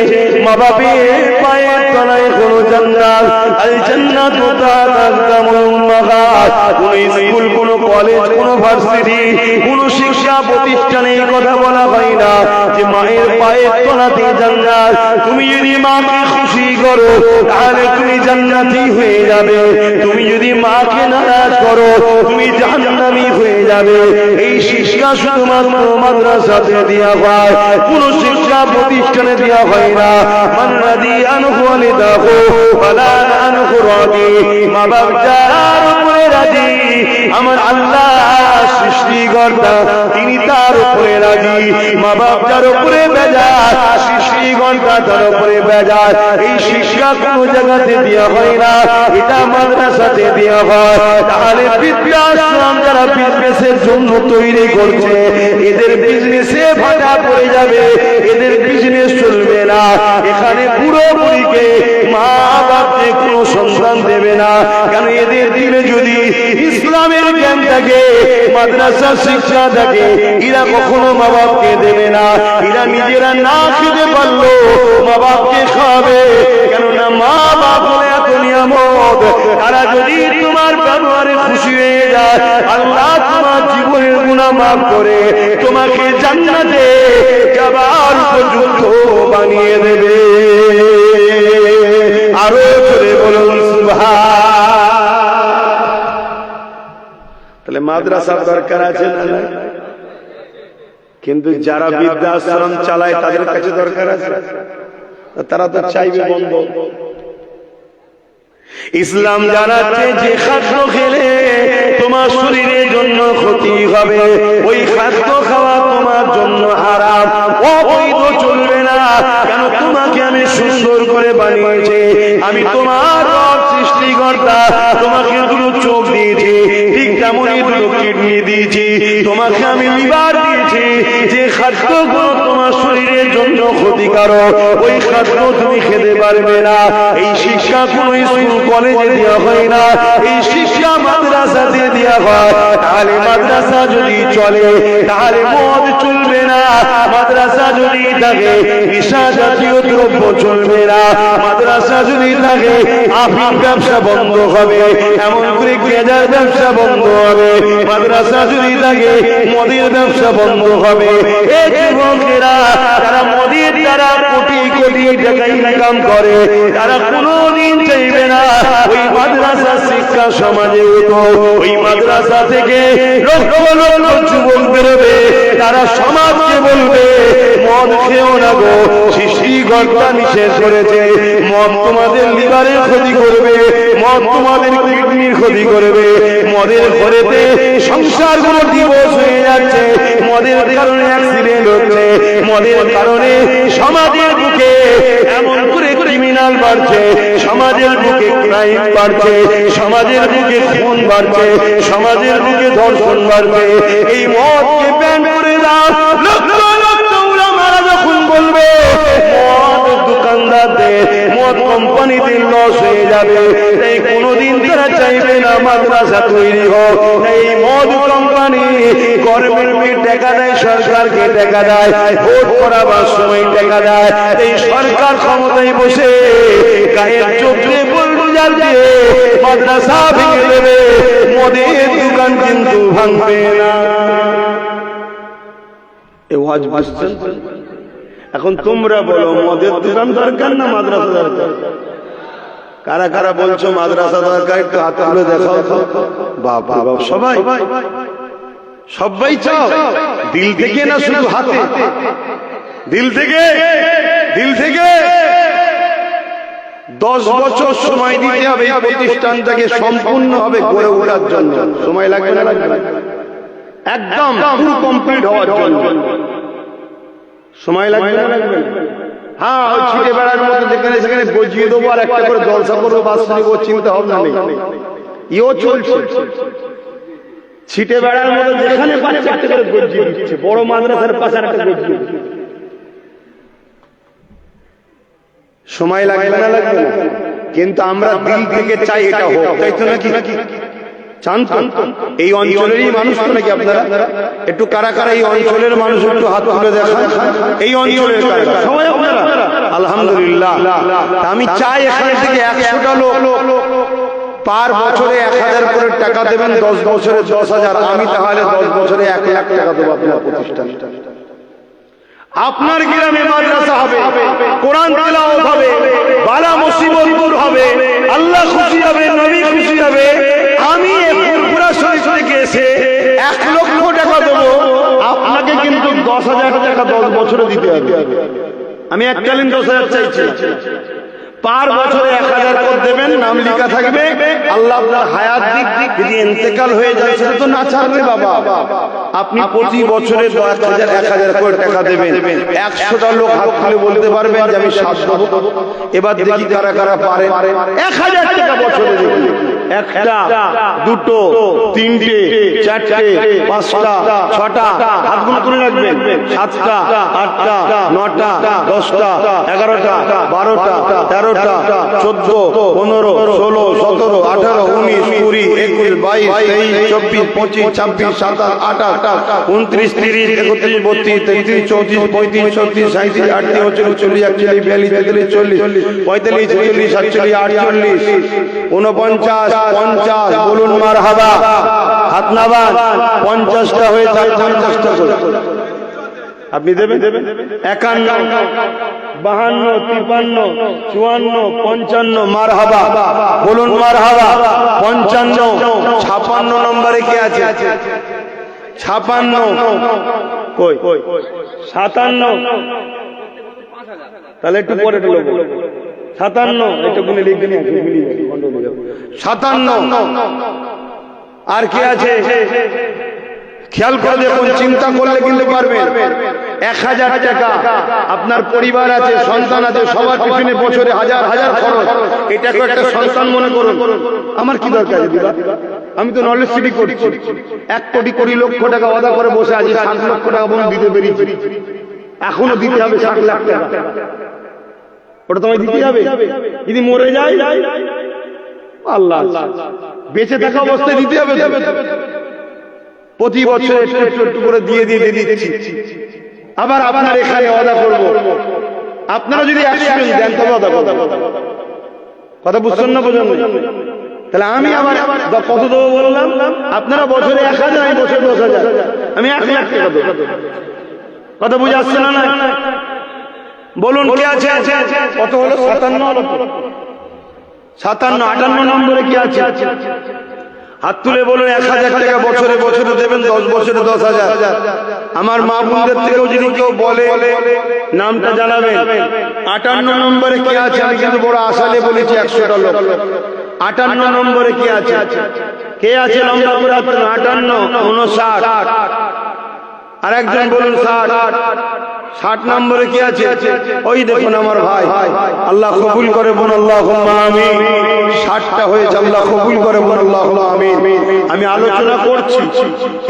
মা বাপের পায়ের তলায় কোনো জান্নাত, আল জান্নাতু তাহতা আকদামুল উম্মাহাত। কোন স্কুল, কোন কলেজ, কোন ভার্সিটি, কোন শিক্ষা প্রতিষ্ঠানে এই কথা বলা হয় না যে মায়ের পায়ের তলাতে জান্নাত। তুমি যদি মাকে খুশি করো তাহলে তুমি জান্নাতি হয়ে যাবে, তুমি যদি মাকে নারাজ করো তুমি জাহান্নামী হয়ে যাবে। এই শিক্ষা শুধুমাত্র মাদ্রাসাতে দেওয়া হয়, কোন শিক্ষা প্রতিষ্ঠানে দেওয়া হয় না। মান রাদি আনহু ওয়ালিদাহু ফালা আনহু রাদি। মা বাপ যার উপরে রাজি, আমার আল্লাহ সৃষ্টিকর্তা তিনি তার উপরে রাজি। মা বাপ যার উপরে বেজার, সৃষ্টিকর্তা তার উপরে বেজার। এই শিক্ষা কোন জায়গাতে দেওয়া হয় না, এটা মাদ্রাসাতে দেওয়া হয়। তাহলে বৃদ্ধাশ্রম যারা বিজনেসের জন্য তৈরি করছে, এদের বিজনেসে ভাটা পড়ে যাবে, এদের বিজনেস চলবে না। এখানে বুড়ো বুড়িকে মা বাপকে কোনো সন্তান দেবে না। কেন এদের দিলে যদি ইসলামের জ্ঞান থাকে, মাদ্রাসা শিক্ষা থাকে, এরা কখনো মা বাপকে দেবে না। এরা নিজেরা না খেতে পারলো মা বাপকে খাবে। কেননা মা বাপ হলে এত নিয়ামত, তারা যদি তোমার ব্যবহারে খুশি হয়ে যায়, আল্লাহ তোমার জীবনের গুনাহ মাফ করে তোমাকে জান্নাতে যাবার উপযুক্ত বানিয়ে দেবে। আরো জোরে বলুন সুবহান। তাহলে মাদ্রাসার দরকার আছে না? কিন্তু যারা বৃদ্ধাশ্রম চালায় তাদের কাছে দরকার আছে, তারা তো চাইবে বন্ধ। ইসলাম জানাচ্ছে যে খাদ্য খেলে তোমার শরীরের জন্য ক্ষতি হবে, ওই খাদ্য খাওয়া তোমার জন্য হারাম, অবৈধ, চলবে না। কেন তোমাকে আমি সুন্দর করে বানিয়েছি, আমি তোমার রব সৃষ্টিকর্তা, তোমাকে দুটো চোখ দিয়েছি, ঠিক তেমনই দুটো কিডনি দিয়েছি, তোমাকে আমি লিভার দিয়েছি। যে খাদ্যগুলো তোমার শরীরের জন্য ক্ষতিকারক, ওই খাদ্য তুমি খেতে পারবে না। এই শিক্ষা কোন স্কুল কলেজে দেওয়া হয় না, এই শিক্ষা মাদ্রাসাতে দেওয়া হয়। তাহলে মাদ্রাসা যদি চলে তাহলে মদ চলবে না, মাদ্রাসা যদি থাকে নেশা জাতীয় দ্রব্য চলবে না, মাদ্রাসা যদি থাকে আফিম ব্যবসা বন্ধ হবে, এমন করে গেঁজার ব্যবসা বন্ধ হবে। মাদ্রাসা যদি থাকে মদের ব্যবসা বন্ধ হবে। এই যুবকেরা তারা মদের দ্বারা কোটি কোটি টাকা ইনকাম করে, তারা কোনোদিন চাইবে না ওই মাদ্রাসা শিক্ষা সমাজে উঠো। ওই মাদ্রাসা থেকে লক্ষ লক্ষ যুবক বেরোবে, তারা সমাজকে বলবে মদ খেও না গো, সৃষ্টিকর্তা নিষেধ করেছে। মদ তোমাদের লিভারের ক্ষতি করবে, মদ তোমাদের কিডনির ক্ষতি করবে। মদের ঘরেতে সংসারগুলো ডিভোর্স হয়ে যাচ্ছে, মদের কারণে অ্যাক্সিডেন্ট হচ্ছে, মদের কারণে সমাজের বুকে এমন করে ক্রিমিনাল বাড়ছে, সমাজের বুকে ক্রাইম বাড়ছে, সমাজের বুকে খুন বাড়ছে, সমাজের বুকে ধর্ষণ বাড়ছে। এই মদকে ব্যান করে দাও। লক্ষ লক্ষ উলামারা যখন বলবে মদ দোকানদারদের, মদ কোম্পানিদের লস হয়ে যাবে, তাই কোনোদিন তারা চাইবে না মাদ্রাসা তৈরি হোক। এই মদ কোম্পানি গভর্নমেন্টকে টাকা দেয়, সরকারকে টাকা দেয়, ভোট করাবার সময় টাকা দেয়। এই সরকার ক্ষমতায় বসে গায়ের চোখে বুলডোজার দিয়ে মাদ্রাসা ভেঙে দেবে, মদের দোকান কিন্তু ভাঙবে না। এ ওয়াজ বুঝছেন? এখন তোমরা বলো মদের দোকান দরকার না মাদ্রাসা দরকার? কারা কারা বলছো মাদ্রাসা দরকার? একটু হাত তুলে দেখাও। বাবা সবাই সবাই চাও দিল থেকে না শুধু হাতে? দিল থেকে, দিল থেকে। 10 বছর সময় দিতে হবে এই প্রতিষ্ঠানটাকে সম্পূর্ণভাবে গড়ে ওঠার জন্য। সময় লাগবে না? লাগবে একদম পুরো কমপ্লিট হওয়ার জন্য সময় লাগবে না? লাগবে। হ্যাঁ, ওই ছিটে বেড়ার মতো যেখানে সেখানে বজিয়ে দেবো আর একটা করে জলসা করবো, বাস্তবিক ও চিন্তা ভাবনা নেই। ইও চলছে ছিটে বেড়ার মতো, যেখানে পাচ্ছে একটা করে বজিয়ে দিচ্ছে। বড় মাদ্রাসার পাশে একটা বজিয়ে দিচ্ছে। সময় লাগবে না? লাগবে না। কিন্তু আমরা দিল থেকে চাই এটা হোক, তাই তো নাকি? চান তো? এই অঞ্চলেরই মানুষ তো নাকি আপনারা? একটু কারা কারা এই অঞ্চলের মানুষ একটু হাত তুলে দেখান। এই অঞ্চলের কারা কারা? সবাই আপনারা? আলহামদুলিল্লাহ। আমি চাই এখান থেকে 100টা লোক পার বছরে 1000 করে টাকা দেবেন, 10 বছরে 10,000। আমি তাহলে 10 বছরে 1 লাখ টাকা দেবো আপনার প্রতিষ্ঠানে। আপনার গ্রামে মাদ্রাসা হবে, কোরআন তেলাওয়াত হবে, বালা মুসিবত দূর হবে, আল্লাহ খুশি হবে, নবী খুশি হবে। আমি ফুরফুরা শরীফ থেকে এসে 1 লক্ষ টাকা দেবো, আপনাকে কিন্তু 10,000 টাকা 10 বছরে দিতে হবে। আমি এককালীন 10,000 চাইছি, পার বছরে 1000 করে দেবেন, নাম লেখা থাকবে, আল্লাহ আপনার হায়াত দিক যদি ইন্তেকাল হয়ে যায় সেটা তো না ছাড়বে বাবা। আপনি প্রতি বছরে 1000 করে টাকা দেবেন। 100টা লোক হাত তুলে বলতে পারবেন যে আমি 7 দেবো। এবার দেখি কারা কারা পারে। 1000 টাকা বছরে দেখি, 1টা 2টো 3টে 4টে 5টা 6টা হাতগুলো তুলে রাখবেন, 7টা 8টা 9টা 10টা 11টা 12টা 13টা 14 15 16 17 18 19 20 21 22 23 24 25 26 27 28 29 30 31 32 33 34 35 36 37 38 39 40 41 42 43 44 45 46 47 48 49 50। বলুন মারহাবা, হাত নামান। 50টা হয়ে যায়, 50টা করে আপনি দেবেন। 51 52 53 54 55 মারহাবা, বলুন মারহাবা। 55 56 নম্বরে কি আছে? 56 কই? 57 তাহলে একটু পরে দেবো। 57 একটু গুনে লিখে নিয়ে 57 আর কি আছে খেয়াল করে দেখুন, চিন্তা করলে কিন্তু পারবেন। 1000 টাকা আপনার পরিবার আছে, সন্তান আছে, সবার পিছনে বছরে হাজার হাজার খরচ। এটাকে একটা সন্তান মনে করুন। আমার কি দরকার দিবা? আমি তো নলেজ সিটি করছি, 1 কোটি 20 লক্ষ টাকা ওয়াদা করে বসে আছি, 7 লক্ষ টাকা বন্ধ দিতে পেরেছি, এখনো দিতে হবে 7 লাখ টাকা। ওটা তোমায় দিতে হবে। যদি মরে যায় আল্লাহ, বেঁচে থাকা অবস্থায় দিতে হবে। প্রতি বছর একটু করে দিয়ে দিচ্ছি। আবার আপনার এখানে ওয়াদা করব, আপনারা যদি 100 দেন তবে ওয়াদা করব। কথা বুঝছেন না? বোঝেন? তাহলে আমি আবার কত দেবো বললাম? আপনারা বছরে 1000, আমি বছরে 10,000, আমি 1 লাখ টাকা দেবো। কথা বুঝে আসছে না? না বলুন কে আছে? কত হলো? 57। 58 নম্বরে কি আছে? হাত তুলে বলুন। 1000 টাকা বছরে বছরে দেবেন, 10 বছরে 10,000। আমার মা বোনদের থেকেও যদি কেউ বলে নামটা জানাবেন। 58 নম্বরে কি আছে? আমি কিন্তু বড় আশালে বলেছি 100টা লোক। 58 নম্বরে কি আছে? কে আছে? লম্বা করে 58 59 আর একজন বলুন 60। 60 নম্বরে কি আছে? ওই দেখুন আমার ভাই, আল্লাহ কবুল করে বলুন আল্লাহুম্মা আমিন। 60টা হয়েছে, আল্লাহ কবুল করে বলুন আল্লাহুম্মা আমিন। আমি আলোচনা করছি,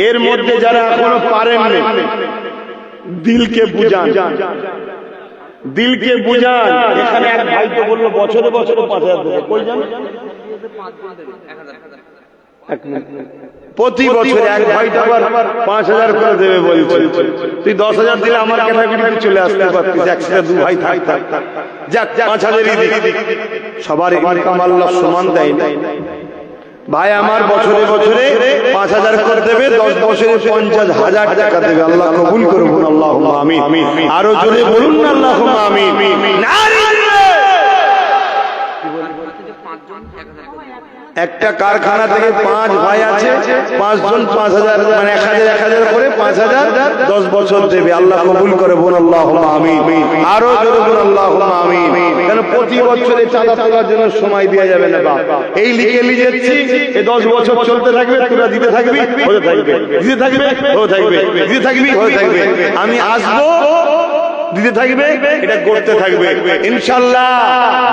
এর মধ্যে যারা এখনো পারেননি, দিলকে বুঝান, দিলকে বুঝান। এখানে এক ভাই তো বললো বছরে বছরে 5,000 দেবে, কই জানেন? প্রতি বছর এক ভাইটা আবার 5,000 করে দেবে বলছে। তুই 10,000 দিলে আমার ক্যাটাগরিতে চলে আসতে পারতিস, একসাথে 2 ভাই থাকতাম। যাক 5,000ই দিই। সবার ইনকাম আল্লাহ সমান দেয় না ভাই। আমার বছরে বছরে 5,000 করে দেবে, 10 বছরে 50,000 টাকা দেবে। আল্লাহ কবুল করুন আল্লাহুম্মা আমিন। আরো জোরে বলুন না আল্লাহুম্মা আমিন। একটা কারখানা থেকে 5 ভাই আছে, 5 জন 5,000 মানে 1,000 করে 5,000 10 বছর দেবে। আল্লাহ কবুল করে বলুন আল্লাহুম্মা আমিন। আরো জোরে বলুন আল্লাহুম্মা আমিন। কেন প্রতি বছরে চাঁদা তোলার জন্য সময় দেওয়া যাবে না বাপ। এই লিখে লিখেছি, এই 10 বছর চলতে থাকবে, তোরা দিতে থাকবি, হতে থাকবে, দিতে থাকবে, হতে থাকবে, দিতে থাকবি, হতে থাকবে। আমি আসবো, দিতে থাকবে, এটা করতে থাকবে ইনশাআল্লাহ।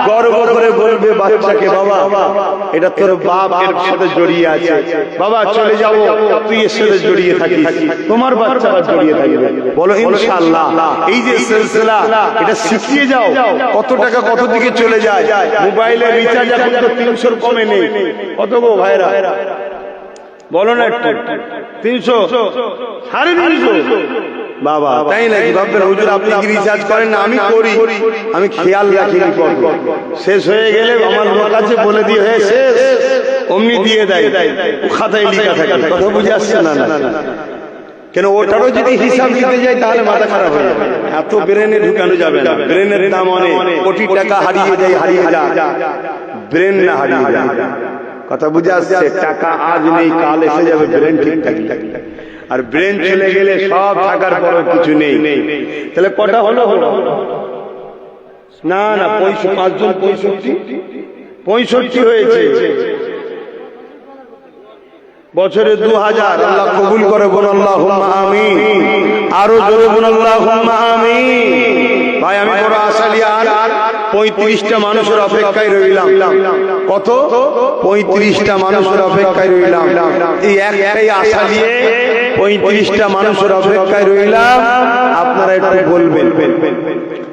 গর্ব করে বলবে বাচ্চাকে, বাবা এটা তোর বাপ এর সাথে জড়িয়ে আছে, বাবা চলে যাব, তুই এর সাথে জড়িয়ে থাকিস, তোমার বাচ্চারা জড়িয়ে থাকবে। বলো ইনশাআল্লাহ। এই যে সিলসিলা, এটা শিখিয়ে যাও। কত টাকা কত দিকে চলে যায়। মোবাইলের রিচার্জ এখন তো 300 কমে নেই। কত গো ভাইরা? বলো না একটু 300 350 বাবা তাই নাকি? ভাববেন হুজুর আপনি কি রিচার্জ করেন না? আমি করি, আমি খেয়াল রাখি শেষ হয়ে গেলে আমার লোক আছে বলে দিয়ে হয়ে শেষ অমনি দিয়ে দেয়, খাতায় লেখা থাকে। কথা বুঝে আসছে না? কেন ওটারও যদি হিসাব দিতে যায় তাহলে মাথা খারাপ হয়ে যাবে। এত ব্রেনে ঢুকানো যাবে না, ব্রেনের দাম অনেক, কোটি টাকা হারিয়ে যায়, হারিয়ে যায়, ব্রেন না হারিয়ে যায়। কথা বুঝে আসছে? টাকা আজ নেই কাল এসে যাবে, ব্রেন ঠিকঠাক থাকে। আর ব্রেন চলে গেলে সব থাকার পরও কিছু নেই। তাহলে কটা হলো? না না 65 হয়েছে। বছরে 2000। আল্লাহ কবুল করে, বল আল্লাহুম্মা আমিন। আরো জোরে বল আল্লাহুম্মা আমিন। ভাই আমি বড় আশা নিয়ে আর 35টা মানুষের অপেক্ষায় রইলাম। কত? 35টা মানুষের অপেক্ষায় রইলাম। এই একটাই আশা নিয়ে 35টা মানুষের অপেক্ষায় রইলাম। আপনারা একটু বলবেন,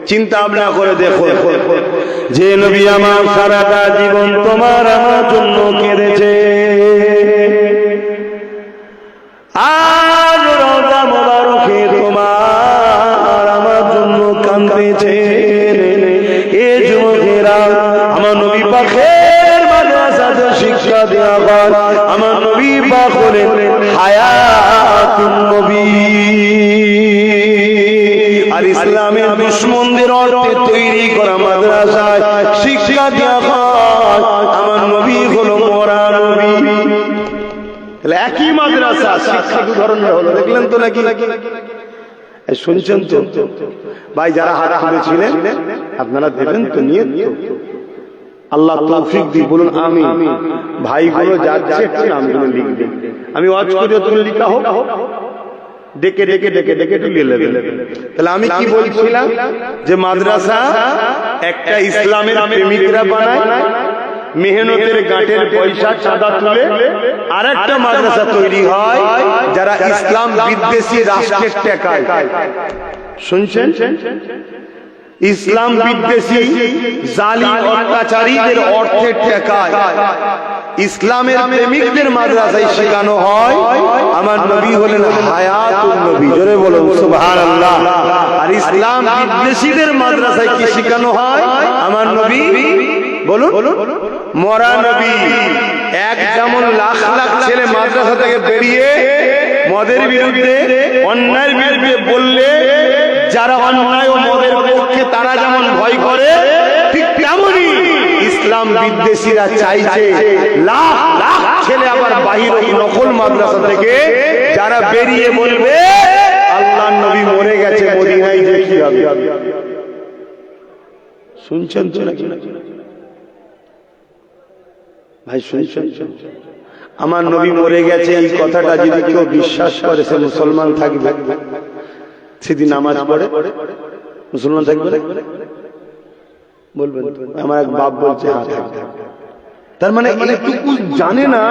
চিন্তা ভাবনা করে দেখো, যে নবী আমার সারাটা জীবন তোমার আমার জন্য কেঁদেছে, আজ রওজা মোবারকে তোমার আমার জন্য কাঁদতেছে। এ যুবকেরা, আমার নবী পাকের মাদ্রাসাতে শিক্ষা দেওয়া হয়। আমার নবী পাক হলেন হায়াতুন নবী। আর ইসলামের দুশমনদের অর্থে তৈরি করা মাদ্রাসায় শিক্ষা দেওয়া হয়। আমার নবী হলো মরা নবী। একই মাদ্রাসা, শিক্ষা দু ধরনের হলো। দেখলেন তো নাকি? শুনছেন তো ভাই? যারা হাত তুলেছিলেন আপনারা দেবেন তো, নিয়ে আল্লাহ তৌফিক দি, বলুন আমিন। ভাইগুলো যাচ্ছে একটু নামগুলো লিখবেন। আমি ওয়াজ করে তুমি লিখা হোক, ডেকে ডেকে ডেকে ডেকে তুলে নেবেন। তাহলে আমি কি বলছিলাম, যে মাদ্রাসা একটা ইসলামের প্রেমিকরা বানায়, মেহনতের গাঁটের পয়সা চাঁদা তুলে। আর একটা মাদ্রাসা তৈরি হয় যারা ইসলাম বিদ্বেষী রাষ্ট্রের টেকায়। শুনছেন? ইসলাম বিদ্বেষী জালিম অত্যাচারীদের অর্থের টেকায় ইসলামের প্রেমিকদের মাদ্রাসায় শেখানো হয় আমার নবী হলেন হায়াতুন নবী। জোরে বলুন সুবহানাল্লাহ। আর ইসলাম বিদ্বেষীদের মাদ্রাসায় কি শেখানো হয়? আমার নবী বলুন মরা নবী। এক যেমন লাখ লাখ ছেলে মাদ্রাসা থেকে বেরিয়ে মদের বিরুদ্ধে, অন্যায়ের বিরুদ্ধে বললে যারা অন্যায় ও মদের পক্ষে তারা যেমন ভয় করে, ঠিক তেমনই ইসলাম বিদ্বেষীরা চাইছে লাখ লাখ ছেলে আবার বাহির নকল মাদ্রাসা থেকে যারা বেরিয়ে বলবে আল্লাহর নবী মরে গেছে, মদিনায় যে কি হবে। শুনছেন তো নাকি ভাই? শুনছেন? আমার নবী মরে গেছে এই কথাটা যদি কেউ বিশ্বাস করে সে মুসলমান থাকবে? সেদিন নামাজ পড়ে মুসলমান থাকবে? বলবেন? আমার এক বাপ বলছে হ্যাঁ থাকবে। তার মানে এইটুকু জানে না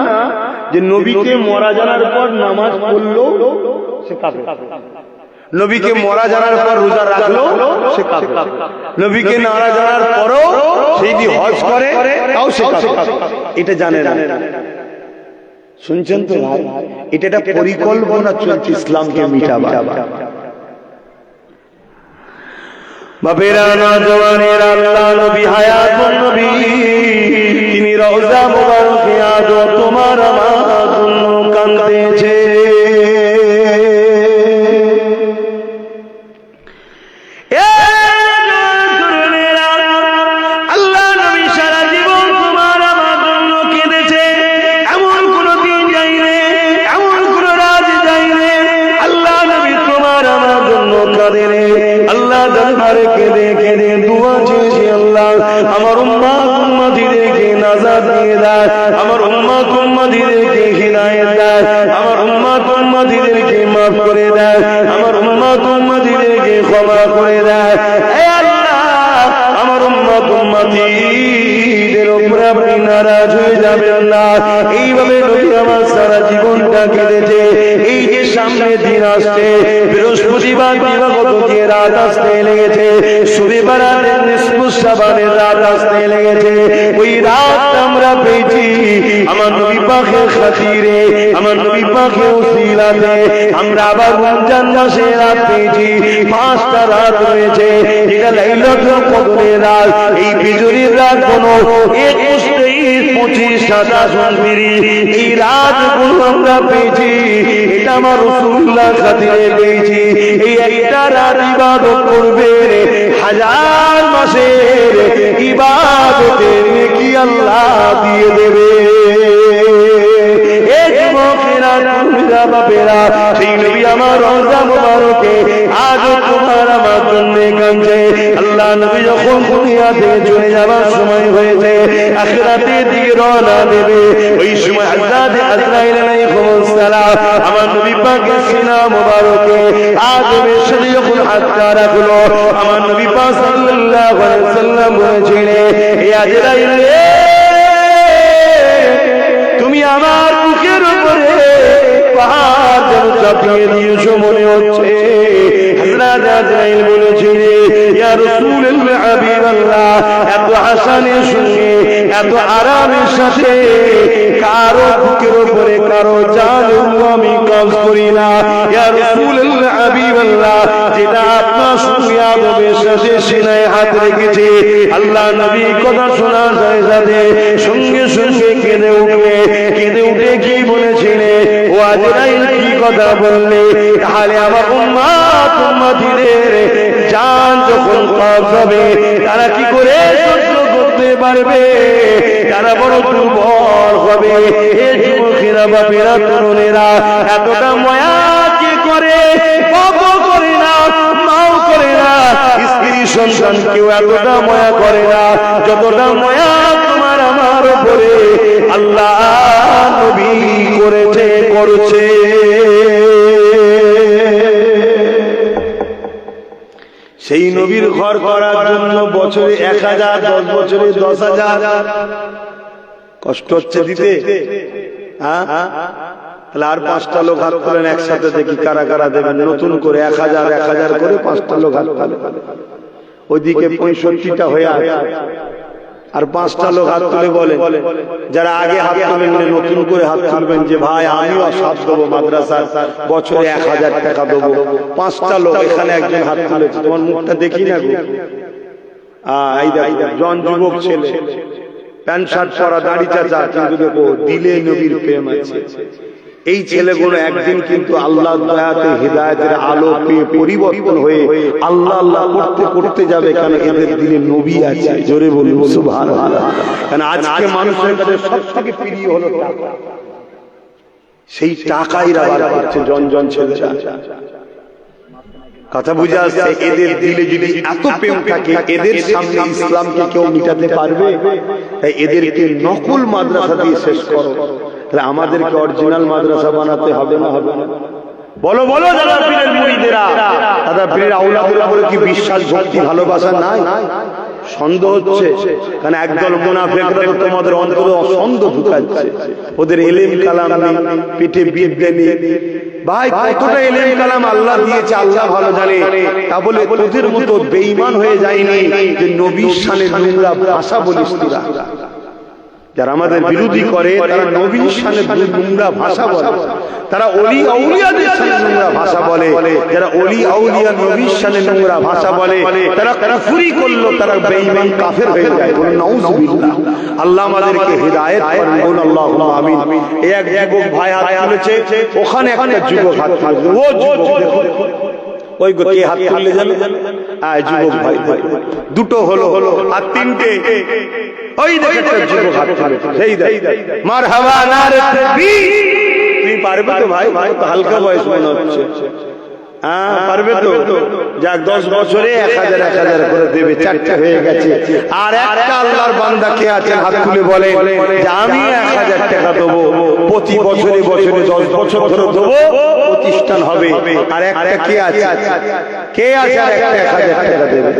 যে নবীকে মরা জানার পর নামাজ পড়লো সে কাফের, নবীকে মরা জানার পর রোজা রাখলো সে কাফের, নবীকে মারা জানার পরও সেই যে হজ করে তাও সে কাফের। এটা জানে না। শুনছেন তো ভাই? এটা একটা পরিকল্পনা চলছে ইসলামকে মিটাবার। বাপেরা নওজওয়ানের আল্লাহ নবী হায়াতুন নবী, তিনি রওজা মুবারকে আজ তোমার আমার জন্য কাঁদতেছে। আল্লাহ নবী সারা জীবন তোমার আমার জন্য কেঁদেছে। এমন কোন দিন যাইবে, এমন কোন রাত যাইবে আল্লাহ নবী তোমার আমার জন্য কাঁদে রে। আল্লাহ দরবারে কেঁদে কেঁদে দুয়া চেয়েছে, আল্লাহ আমার উম্মত উম্মতিদেরকে নাজাত দিয়ে দাও, আমার উম্মত উম্মতিদেরকে হিদায়াত দাও, আমার উম্মত উম্মতিদেরকে মাফ করে দাও, আমার উম্মত উম্মতিদেরকে ক্ষমা করে দাও। হে আল্লাহ, আমার উম্মত উম্মতিদের উপরে আপনি নারাজ হয়ে যাবেন না। এইভাবে নবী আমার সারা জীবনটা কেঁদেছে। এই যে সামনে দিন আসছে, বৃহস্পতিবার দিবাগত যে রাত আসতে লেগেছে, শনিবারের নিসফুস শাবানের রাত আসতে লেগেছে, ওই রাত আমরা পেয়েছি আমার নবী পাকের খাতিরে, আমার নবী পাকের উসিলাতে আমরা আবার রমজান মাসে রাত পেয়েছি। 5টা রাত রয়েছে, এটা লাইলাতুল কদরের রাত। এই বিজুরির রাত কোনো 21, 23, 25, 27, 29 এই রাতগুলো আমরা পেয়েছি। এটা আমার রাসূলুল্লাহ খাতিরে পেয়েছি। এই একটা রাত ইবাদত করবে, 1000 মাসের ইবাদতের নেকি আল্লাহ দিয়ে দেবে। সেই নবী আমার রওজা মুবারকে আজ তোমার আমার জন্য কাঁদছে। আল্লাহ নবী যখন দুনিয়াতে চলে যাবার সময় হয়েছে, আখিরাতের দিকে রওনা দেবে, ওই সময় হযরত আজরাইল আলাইহিস সালাম আমার নবী পাকের সিনা মুবারকে আদমের সাথে যখন হাতটা রাখলো, আমার নবী পাক সাল্লাল্লাহু আলাইহি ওয়াসাল্লাম বলেছিলেন, হে আজরাইল রে, তুমি আমার বুকের উপরে পাহাড় যেন চাপিয়ে দিয়েছো মনে হচ্ছে। হযরত আজরাইল বলেছিলেন, ইয়া রাসূলুল্লাহ হাবিবাল্লাহ, এত হাসানের সঙ্গে এত আরামের সাথে কারো বুকের উপরে কারো জান আমি কাজ করি না। ইয়া রাসূলুল্লাহ হাবিবাল্লাহ, যেটা আপনার সঙ্গে আদবের সাথে সিনায় হাত রেখেছে। আল্লাহ নবী কথা শোনার সাথে সঙ্গে সঙ্গে কেঁদে উঠবে। কেঁদে উঠে কি বলেছিলেন, ও আজরাইল কি কথা বললে? তাহলে আমার উম্মত উম্মতিদের জান যখন কবজ হবে তারা কি করে সহ্য করতে পারবে? তারা বড় দুর্বল হবে। হে যুবকেরা, বাপেরা, তরুণেরা, এতটা মায়া কে করে? বাবা করে না, মাও করে না, স্ত্রী সন্তান কেউ এতটা মায়া করে না যতটা মায়া তোমার আমার উপরে আল্লাহ নবী করেছে, করছে। সেই নবীর ঘর করার জন্য বছরে 1000, 10 বছরে 10,000 কষ্ট হচ্ছে দিতে। তাহলে আর 5টা লোক হাত তোলেন একসাথে, দেখি কারা কারা দেবেন। নতুন করে 1000 1000 করে 5টা লোক হাত তোলেন। ওইদিকে 65টা হয়ে আছে, আর 5টা লোক হাত তুলে বলেন, যারা আগে হাত তুলেন নতুন করে হাত তুলবেন যে ভাই আমিও সাথ দেবো, মাদ্রাসার বছরে 1000 টাকা দেবো। 5টা লোক, এখানে একজন হাত তুলেছে, তোমার মুখটা দেখি না গো। এই দেখো জন যুবক ছেলে, প্যান্ট শার্ট পরা, দাড়ি চাচা, কিন্তু দেখো দিলে নবীর প্রেম আছে। এই ছেলেগুলো একদিন কিন্তু আল্লাহর দয়াতে হিদায়াতের আলো পেয়ে পরিবর্তন হয়ে আল্লাহ আল্লাহ করতে করতে যাবে, কারণ এদের দিলে নবী আছে। জোরে বলুন সুবহানাল্লাহ। কারণ আজকে মানুষের কাছে সবথেকে প্রিয় হলো টাকা। সেই টাকাই রাবার করছে জন জন ছেলেরা। কথা বুঝে আসছে? এদের দিলে যদি এত প্রেম থাকে, এদের সামনে ইসলামকে কেউ মিটাতে পারবে? তাই এদেরকে নকল মাদ্রাসা দিয়ে শেষ করো। তাহলে আমাদেরকে অরিজিনাল মাদ্রাসা বানাতে হবে না? হবে না? বলো বলো দাদা পীরের মুরিদেরা, দাদা পীরের আওলাদের উপরে কি বিশ্বাস, ভক্তি, ভালোবাসা নাই? সন্দেহ হচ্ছে, কারণ একদল মুনাফিকরা তো তোমাদের অন্তরে সন্দেহ ঢুকাচ্ছে। ওদের ইলম কালাম নেই, পেটে বিদ্যা নেই। ভাই কতটা ইলম কালাম আল্লাহ দিয়েছে আল্লাহ ভালো জানে। তা বলে তোদের মতো বেঈমান হয়ে যায়নি যে নবীর শানে নোংরা ভাষা বলিস তোরা। যারা আমাদের বিরোধী করে তারা নবীর শানে নোংরা ভাষা বলে, তারা ওলি আউলিয়াদের শানে নোংরা ভাষা বলে। যারা ওলি আউলিয়া নবীর শানে নোংরা ভাষা বলে তারা কুফরি করলো, তারা বেঈমান কাফের হয়ে যায়। বলুন নাউযুবিল্লাহ। আল্লাহ আমাদেরকে হিদায়াত করেন, বলুন আল্লাহুম্মা আমিন। এই এক যুবক ভাই হাত তুলেছে, ওখানে একটা যুবক হাত তুলেছে। ও যুবক দেখো, ওই গো কে হাত তুললে জানো? যুবক ভাই দুটো হলো আর 3টে। ওই দেখো একটা যুবক হাত তুলেছে, সেই দেখ মারহাবা নারে তাকবীর। তুমি পারবে তো ভাই? ভাই তো হালকা বয়স মনে হচ্ছে। পারবে তো? যাক 10 বছরে 1000 1000 করে দেবে, 4টে হয়ে গেছে। আর একটা আল্লাহর বান্দা কে আছেন হাত তুলে বলে যে আমি 1000 টাকা দেবো, প্রতি বছরে বছরে 10 বছর ধরে দেবো, প্রতিষ্ঠান হবে। আর একটা কে আছে? কে আছে আর একটা 1000 টাকা দেবে?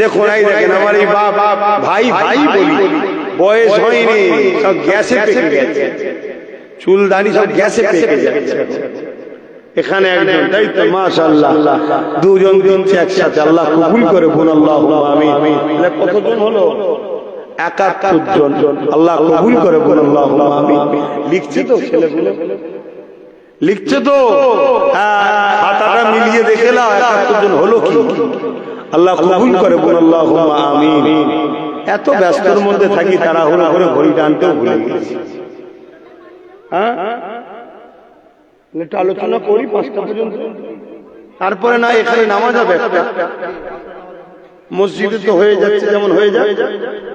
দেখুন এই দেখেন আমার এই ভাই ভাই বলি, বয়স হয়নি, সব গ্যাসে পেকে গেছে, চুল দাড়ি সব গ্যাসে পেকে যাচ্ছে। এখানে একজন, তাই তো মাশাআল্লাহ, দুজন দিনছে একসাথে, আল্লাহ কবুল করে, বলুন আল্লাহুম্মা আমিন। কতজন হলো? 71 জন। আল্লাহ কবুল করে বলুন আল্লাহুম্মা আমিন। লিখছে তো ছেলেগুলো, লিখছে তো, খাতাটা মিলিয়ে দেখে নাও 71 জন হলো কি। আল্লাহ কবুল করে বলুন আল্লাহুম্মা আমিন। এত ব্যস্তর মধ্যে থাকি তাড়াহুড়ো করে ঘড়ি টানতেও ভুলে গেছি। হ্যাঁ, একটু আলোচনা করি 5টা পর্যন্ত, তারপরে না এখানে নামাজ হবে একটা। মসজিদে তো হয়ে যাচ্ছে যেমন হয়ে যায়,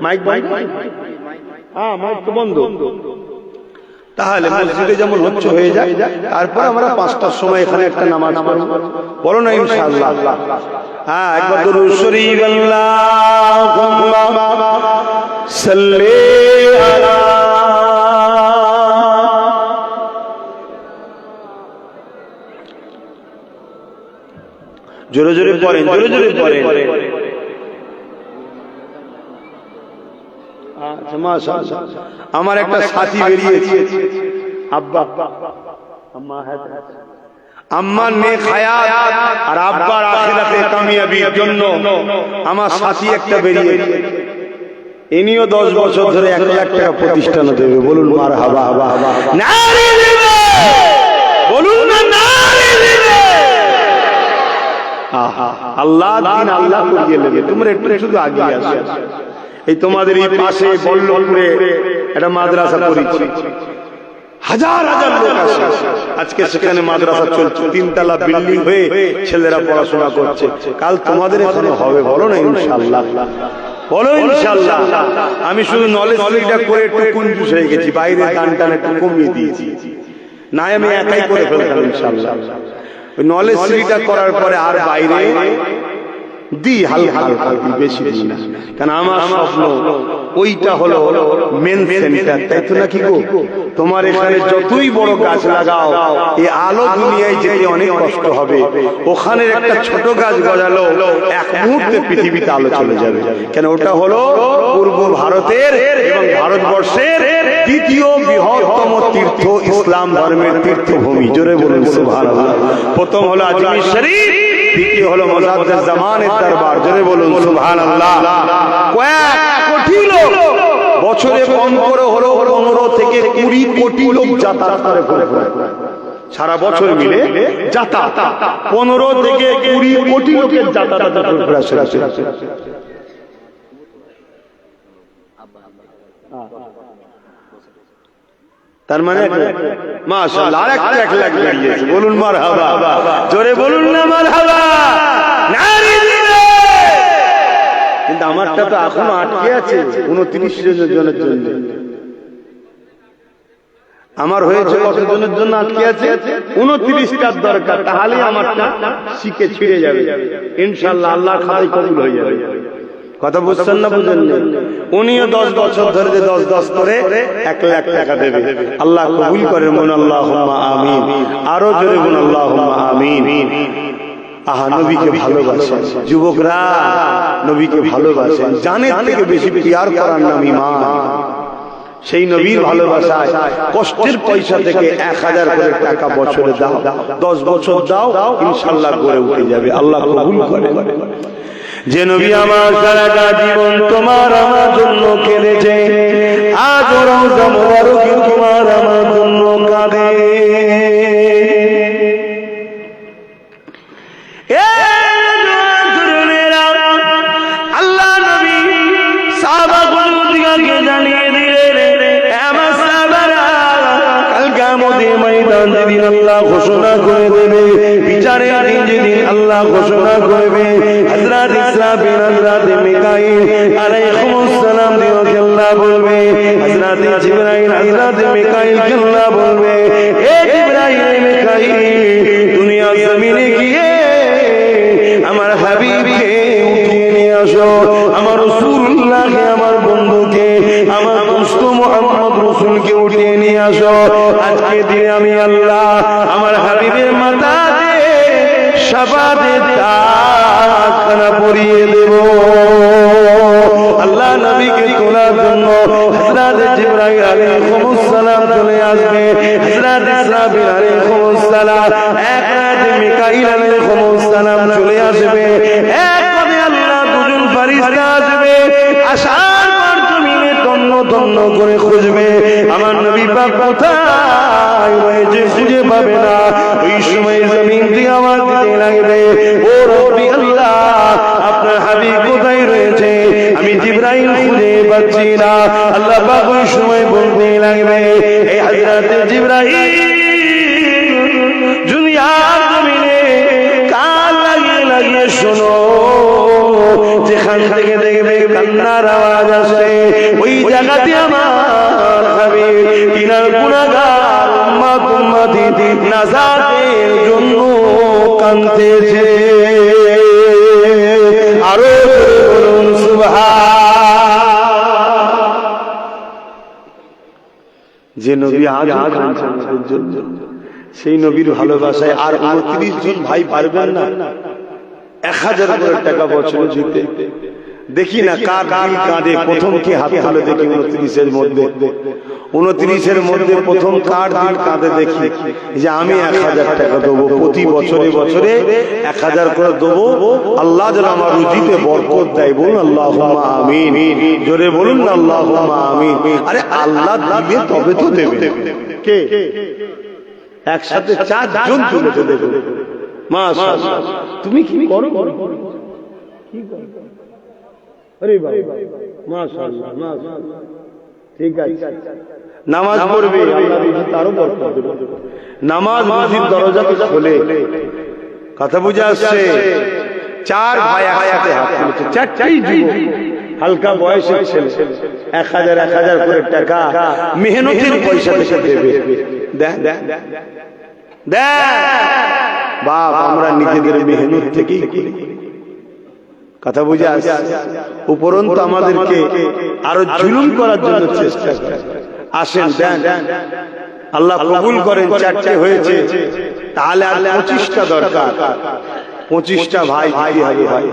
মাইক বন্ধ, হ্যাঁ মাইক তো বন্ধ, তাহলে মসজিদে যেমন হচ্ছে হয়ে যায়, তারপর আমরা 5টার সময় এখানে একটা নামাজ পড়ব, বলো না ইনশাআল্লাহ। হ্যাঁ, একবার দরুদ শরীফ আল্লাহুম্মা সাল্লি আলা, জোরে জোরে পড়েন, জোরে জোরে পড়েন। আচ্ছা মাশাআল্লাহ। আমার একটা সাথী বেরিয়েছে, আব্বা আম্মা হাত, আম্মার নেক হায়াত আর আব্বার আখিরাতে কামিয়াবির জন্য আমার সাথী একটা বেরিয়েছে। ইনিও 10 বছর ধরে 1 লাখ টাকা প্রতিষ্ঠানে দেবে, বলুন মারহাবা। নারে দিবে, বলুন না নারে দিবে। আল্লাহ দিন আল্লাহ করিয়ে নেবে, তোমরা একটু শুধু আগে আসো। এই তোমাদের এই পাশে বল্লভপুরে একটা মাদ্রাসা করেছি, হাজার হাজার লোক আসে আজকে সেখানে মাদ্রাসা চলছে, 3 তলা বিল্ডিং হয়ে ছেলেরা পড়াশোনা করছে। কাল তোমাদের এখানে হবে, বলো না ইনশাআল্লাহ, বলো ইনশাআল্লাহ। আমি শুধু নলেজ স্ট্রিটা করে একটু কনফিউজ হয়ে গেছি, বাইরে টান টান একটু কমিয়ে দিয়েছি, না আমি একাই করে ফেলতাম ইনশাআল্লাহ। ওই নলেজ স্ট্রিটা করার পরে আর বাইরে দি হালকা হালকা দিই, বেশি দিই না, কারণ আমার স্বপ্ন ওইটা হলো মেন সেন্টার, তাই তো নাকি গো? তোমার এখানে যতই বড় গাছ লাগাও, এই আলো দুনিয়ায় যেতে অনেক কষ্ট হবে, ওখানে একটা ছোট গাছ গজালো 1 মুহূর্তে পৃথিবীতে আলো চলে যাবে। কেন ওটা হলো পূর্ব ভারতের এবং ভারতবর্ষের 2য় বৃহত্তম তীর্থ, ইসলাম ধর্মের তীর্থভূমি। জোরে বলুন সুবহানাল্লাহ। প্রথম হলো আজমির শরীফ, দ্বিতীয় হলো মুজাদ্দিদ জামানের দরবার। জোরে বলুন সুবহানাল্লাহ। কয়েক কোটি লোক বছরে, কম করে হলো 15 থেকে 20 কোটি লোক যাতায়াত করে সারা বছর মিলে যাতায়াত, 15 থেকে 20 কোটি লোকের যাতায়াত। তার মানে মাশাআল্লাহ আরেকটা 1 লাখ বেরিয়েছে, বলুন মারহাবা, জোরে বলুন না মারহাবা। নারী দিবে, কিন্তু আমারটা তো এখনো আটকে আছে 29 জনের জন্য। আমার হয়েছে কতজনের জন্য আটকে আছে? 29টার দরকার, তাহলে আমারটা শিখে ছিড়ে যাবে ইনশাআল্লাহ, আল্লাহর খাতায় কবুল হয়ে যাবে। কথা বুঝছেন না বুঝেন? উনিও 10 বছর ধরে 10 করে 1 লাখ টাকা দেবে। আল্লাহ কবুল করেন, বলুন আল্লাহুম্মা আমিন। আরো জোরে বলুন আল্লাহুম্মা আমিন। আহা, নবীকে ভালোবাসেন যুবকরা, নবীকে ভালোবাসেন, জানের থেকে বেশি পিয়ার করার নাম ঈমান। সেই নবীর ভালোবাসায় কষ্টের পয়সা থেকে 1000 করে টাকা বছরে দাও, 10 বছর দাও, ইনশাআল্লাহ গড়ে উঠে যাবে। আল্লাহ কবুল করেন। যে নবী আমার সারাটা জীবন তোমার আমার জন্য কেঁদেছে, আজ রওজা মুবারকে তোমার আমার জন্য কাঁদে। আল্লাহ নবী সাহাবাকে জানিয়ে দিলেন, আমার সাহাবারা কাল কিয়ামতের ময়দান যেদিন আল্লাহ ঘোষণা করে দেবে, বিচারের দিন যেদিন আল্লাহ ঘোষণা করবে, হযরত ইসরাফিল, হযরত মিকাইল আলাইহিমুস সালাম দিওকে আল্লাহ বলবে, হযরত জিবরাইল, হযরত মিকাইল কে আল্লাহ বলবে, হে জিবরাইল, মিকাইল, দুনিয়া জমিনে গিয়ে আমার হাবিবকে উঠিয়ে নিয়ে আসো, আমার রাসূলুল্লাহকে, আমার বন্ধুকে, আমার দোস্ত মুহাম্মদ রাসূলকে উঠিয়ে নিয়ে আসো। আজকে দিনে আমি আল্লাহ আমার হাবিবের মাথাতে শাফাতের তাজখানা পরিয়ে দেব। আল্লাহ নবীকে তোলার জন্য হযরত জিবরাইল আলাইহিস সালাম চলে আসবে, হযরত ইসরাফিল আলাইহিস সালাম, হযরত মিকাইল আলাইহিস সালাম চলে আসবে। এক করে আল্লাহ দুজন ফেরেশতা আসবে, আসার পর তুমি তন্ন করে খুঁজবে আমার নবী পাক কোথায় রয়েছে খুঁজে পাবে না। ওই সময় জমিন দিয়ে আওয়াজ দিতে লাগবে, ও রব্বি আল্লাহ, আপনার হাবিব কোথায় রয়েছে? আমি জিবরাইল খুঁজে পাচ্ছি না। আল্লাহ পাক ওই সময় বলতে লাগবে, এই হযরত জিবরাইল দুনিয়ার জমিনে কান লাগিয়ে শোনো, যেখান থেকে দেখবে কান্নার আওয়াজ আসে, ওই জায়গাতে আমার হাবিব তিনার গুনাহগার উম্মত উম্মতি নাজাতের জন্য কাঁদতেছে। আরো বলুন সুবহান। যে নবী আজ কাঁদছেন আমাদের জন্য, সেই নবীর ভালোবাসায় আর 29 জন ভাই পারবেন না 1000 করে টাকা বছরে দিতে। দেখি না কার দিল কাঁদে, প্রথম কি হাত তুলে দেখি 29-এর মধ্যে। 29-এর মধ্যে প্রথম কার দিল কাঁদে দেখি যে আমি 1000 টাকা দেবো, প্রতি বছরে বছরে 1000 করে দেবো, আল্লাহ যেন আমার রুজিতে বরকত দেয়। বলুন আল্লাহুম্মা আমিন, জোরে বলুন না আল্লাহুম্মা আমিন। আরে আল্লাহ দিবে তবে তো দেবে। কে? একসাথে 4 জন তুলেছে দেখো। মাশাআল্লাহ, তুমি কি করো? কি করো? আরে বাবা, মাশাআল্লাহ মাশাআল্লাহ, ঠিক আছে। নামাজ পড়বে, আল্লাহ রিজিক আরো বরকত দেবে। নামাজ রিজিক দরজা খোলে। কথা বুঝে আসছে? 4 ভাই একসাথে হাত তুলেছে, 4টাই যুবক, হালকা বয়সের ছেলে। 1000 করে টাকা মেহনতের পয়সা থেকে দেবে। দেখ বাপ, আমরা নিজেদের মেহনত থেকেই করি। কথা বুঝে আসছে? উপরন্তু আমাদেরকে আরো জুলুম করার জন্য চেষ্টা করে। আসেন দেন, আল্লাহ কবুল করেন। 4টে হয়েছে, তাহলে আর 25টা দরকার। 25টা ভাই দিতে হবে। ভাই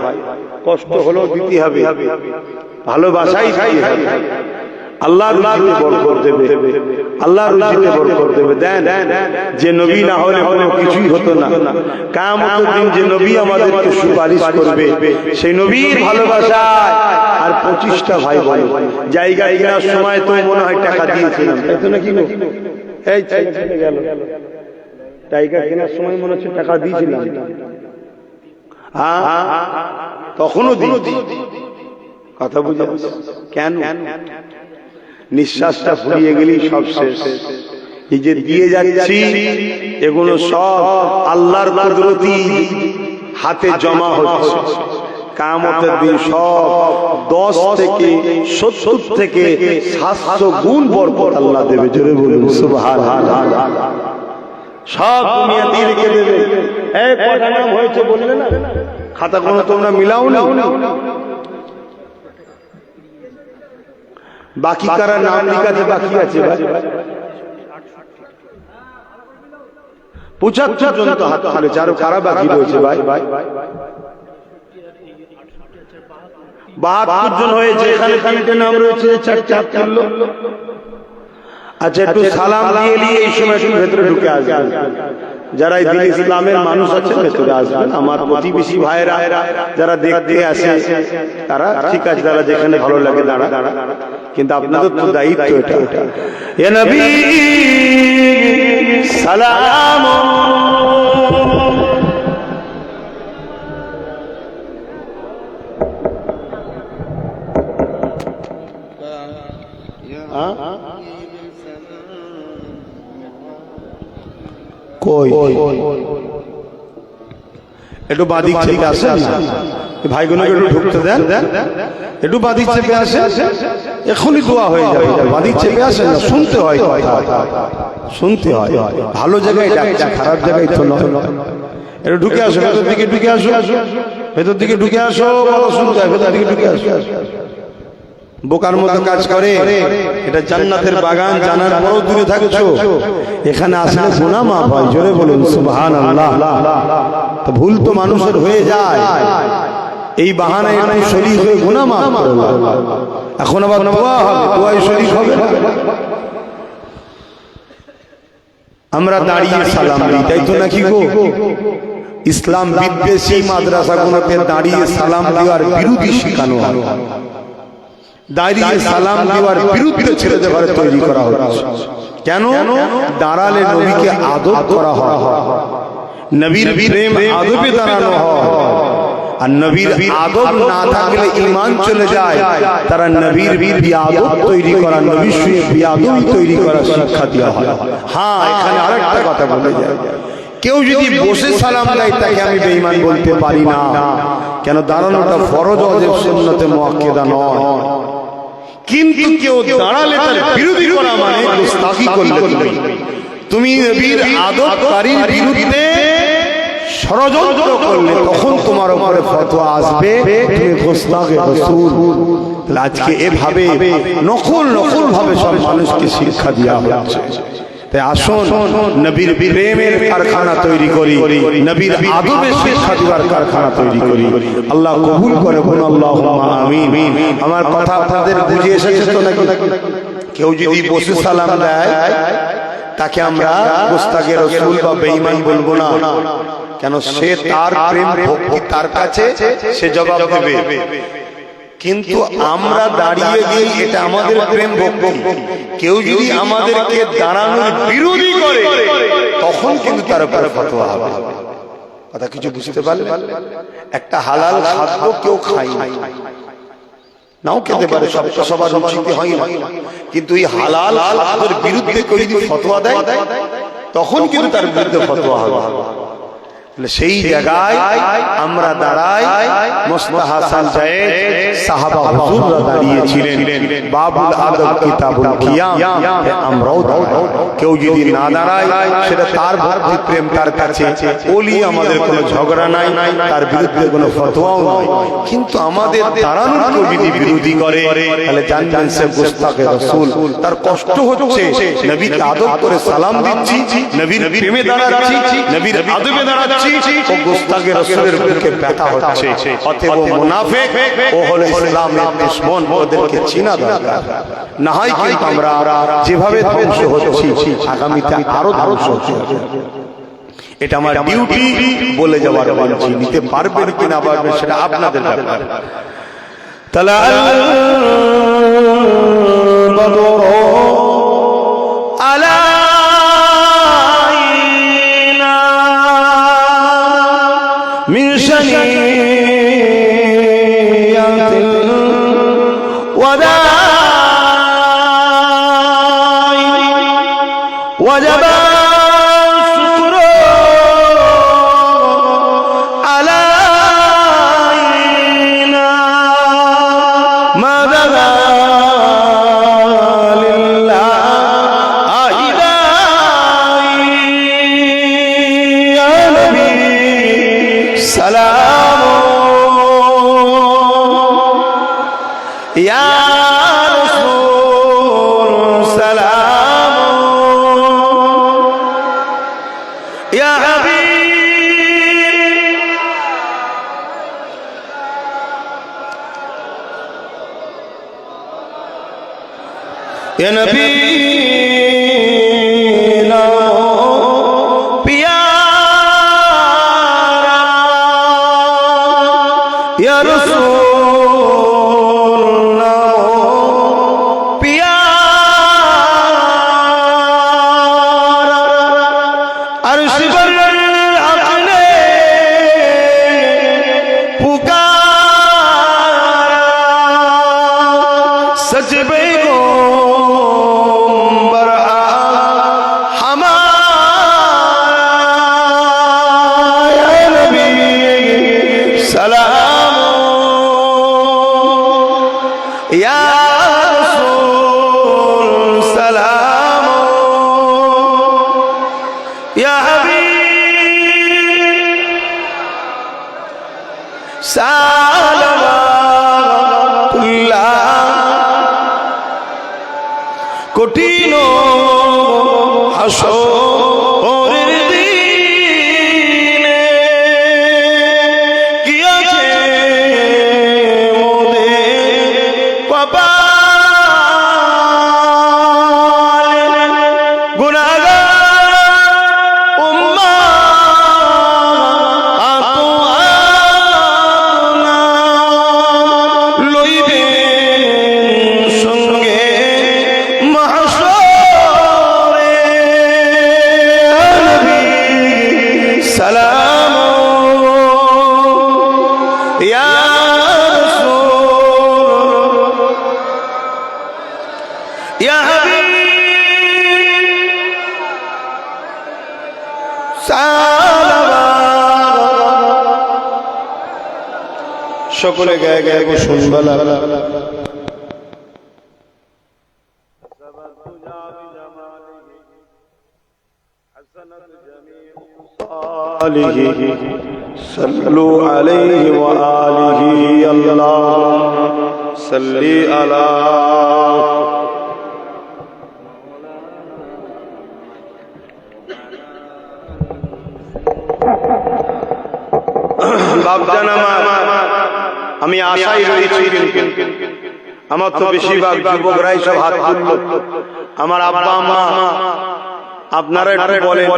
কষ্ট হলেও দিতে হবে, ভালোবাসাই দিতে হবে। আল্লাহ রুজিতে বরকত দেবে, আল্লাহ রুজিতে বরকত দেবে। দেন, যে নবী না হলে কোনো কিছুই হতো না। কিয়ামতের দিন যে নবী আমাদেরকে সুপারিশ করবে, সেই নবীর ভালোবাসায় আর 25টা ভাই বলে জায়গা কেনার সময় তো মনে হয় টাকা দিয়েছিলাম, তাই তো নাকি? এই ছেলে গেল, জায়গা কেনার সময় মনে হচ্ছে টাকা দিয়েছিলাম। হ্যাঁ, তখনও দিই। কথা বুঝে কেন? নিঃশ্বাসটা ফুরিয়ে গেলেই সব শেষ। এই যে দিয়ে যাচ্ছি, এগুলো সব আল্লাহর কুদরতি হাতে জমা হচ্ছে। কিয়ামতের দিন সব 10 থেকে 70 থেকে 700 গুণ বরকত আল্লাহ দেবে। জোরে বলুন সুবহানাল্লাহ। সব দুনিয়া দিয়ে রেখে দেবে। এই কয়টা নাম হয়েছে বললে না? খাতা কোনো তোমরা মিলাও না। বাকি কারা নাম লিখাতে বাকি আছে? ভাই 75 জন তো হাত তুলেছে, আরো কারা বাকি রয়েছে? ভাই 72 জন হয়েছে। এখানে তিনটে নাম রয়েছে, 4টে হাত তুললো। আচ্ছা, একটু সালাম দিয়ে নিয়ে এই সময় একটু ভেতরে ঢুকে আসবেন। যারা এই দিন ইসলামের মানুষ আছে ভেতরে আসবেন। আমার প্রতিবেশী ভাইরা যারা দেখতে আসে তারা ঠিক আছে, তারা যেখানে ভালো লাগে দাঁড়া। কিন্তু আপনাদের তো দায়িত্ব এটা। এ নবী সালাম, কই একটু বাদিক চেপে আসেন, ভাইগুলোকে একটু ঢুকতে দেন। একটু বাদিক চেপে আসেন, এখনই দোয়া হয়ে যাবে। বাদিক চেপে আসেন না, শুনতে হয়, শুনতে হয়। ভালো জায়গায় ডাকছে, খারাপ জায়গায় তো নয়। একটু ঢুকে আসো, ভেতর দিকে ঢুকে আসো, ভেতর দিকে ঢুকে আসো। কথা শুনতে হয়, ভেতর দিকে ঢুকে আসো। বোকার মতো কাজ করে। এটা জান্নাতের বাগান, জানার পরও দূরে থাকছো। এখানে আসলে গুনাহ মাফ হয়। জোরে বলুন সুবহানাল্লাহ। তো ভুল তো মানুষের হয়ে যায়, এই বাহানায় একটু শরীক হয়ে গুনাহ মাফ করে। এখন আবার দোয়া হবে, দোয়ায় শরীক হবে। আমরা দাঁড়িয়ে সালাম দিই, তাই তো নাকি গো? ইসলাম বিদ্বেষী মাদ্রাসাগুলোতে দাঁড়িয়ে সালাম দেওয়ার বিরোধী শেখানো হয়। দাঁড়িয়ে সালাম দেওয়ার বিরুদ্ধে ছেলেদের ঘরে তৈরি করা হচ্ছে। কেন? দাঁড়ালে নবীকে আদব করা হয়, নবীর প্রেম আদবে দাঁড়ানো হয়। আর নবীর আদব না থাকলে ঈমান চলে যায়। তারা নবীর বিআদব তৈরি করা, নবীর শুয়ে বিআদব তৈরি করা শিক্ষা দেওয়া হয়। হ্যাঁ, এখানে আরেকটা কথা বলে যায়, কেউ যদি বসে সালাম দেয় তাকে আমি বেঈমান বলতে পারি না। কেন? দাঁড়ানোটা ফরজ, ওয়াজিব, সুন্নতে মুআক্কাদা নয়। কিন্তু কেউ দাঁড়ালে তার বিরোধী করা মানে গুস্তাখি করলে তুমি নবীর আদবকারীর বিরুদ্ধে ষড়যন্ত্র করলে তখন তোমার উপরে ফতোয়া আসবে তুমি গোস্তাখে রাসূল। আজকে এভাবে নকল ভাবে সব মানুষকে শিক্ষা দেওয়া হচ্ছে। তাই আসুন নবীর প্রেমের কারখানা তৈরি করি, নবীর আদবের শিক্ষা দেওয়ার কারখানা তৈরি করি। আল্লাহ কবুল করে, বলুন আল্লাহুম্মা আমিন। আমার কথা আপনাদের বুঝে এসেছে তো নাকি? কেউ যদি বসে সালাম দেয় তাকে আমরা গোস্তাখে রাসূল বা বেঈমান বলবো না। কেন? সে তার প্রেম ভক্তি তার কাছে, সে জবাব দেবে। কিন্তু আমরা দাঁড়িয়ে গিয়ে এটা আমাদের প্রেম ভক্তি। কেউ যদি আমাদেরকে দাঁড়ানোর বিরোধী করে তখন কিন্তু তার উপরে ফতোয়া হবে। কথা কিছু বুঝতে পারলেন? একটা হালাল খাদ্য কেউ খায় না, নাও খেতে পারে, সবার রুচিতে হয় না, কিন্তু এই হালাল খাদ্যের বিরুদ্ধে কেউ যদি ফতোয়া দেয় তখন কিন্তু তার বিরুদ্ধে ফতোয়া হবে। সেই জায়গায় আমরা দাঁড়াই। মুস্তাফা হাসান জায়েদ সাহাবা হুজুররা দাঁড়িয়েছিলেন, বাবুল আদব কিতাবুল কিয়াম আমরাও দাঁড়াই। কেউ যদি না দাঁড়ায় সেটা তার ভক্তি প্রেম তার কাছে, ওলি আমাদের কোনো ঝগড়া নাই, তার বিরুদ্ধে কোনো ফতোয়াও নাই। কিন্তু আমাদের দাঁড়ানোর কেউ যদি বিরোধী করে তাহলে জানবেন সে গোস্তাখে রাসূল। তার কষ্ট হচ্ছে, নবীকে আদব করে সালাম দিচ্ছি, নবীর প্রেমে দাঁড়াচ্ছি, নবীর আদবে দাঁড়াচ্ছি, ও গোস্তাখে রাসূলের বুকে ব্যথা হচ্ছে। অতএব মুনাফিক, ও হলো ইসলামের দুশমন, ওদেরকে চিনা দরকার। না হয় কিন্তু আমরা যেভাবে ধ্বংস হচ্ছি আগামীতে আরো ধ্বংস হচ্ছে। এটা আমার ডিউটি বলে যাওয়ার বলছি। নিতে পারবেন কিনা পারবেন সেটা আপনাদের ব্যাপার। তালা বদর আলা من شنيعة الوداع وجب الشكر علينا ما بدا لله يا نبي سلام يا رسول سلام يا حبيب يا نبي يا رسول प्यारा अर्श पर अपने पुकारा सच पैगंबर हमारा या नबी सलाम या रसूल सलाम या हबीब सालवातुल्लाह কঠিন হাসরের দিনে কি আছে মোদের কপালে গুনাহগার উম্মাত আপনা লইবেন ইয়া হাবিব সকলে গায়ে গায়ে গো শুনবালা সাল্লু আলাইহি ওয়া আলিহি আল্লাহ সাল্লি আলা বাপজান আমার, আমি আশাই রয়েছি আমার তো বেশিরভাগ যুবকরাই সব হাত তুলল। আমার আব্বা আম্মা আপনারা একটু বলেন,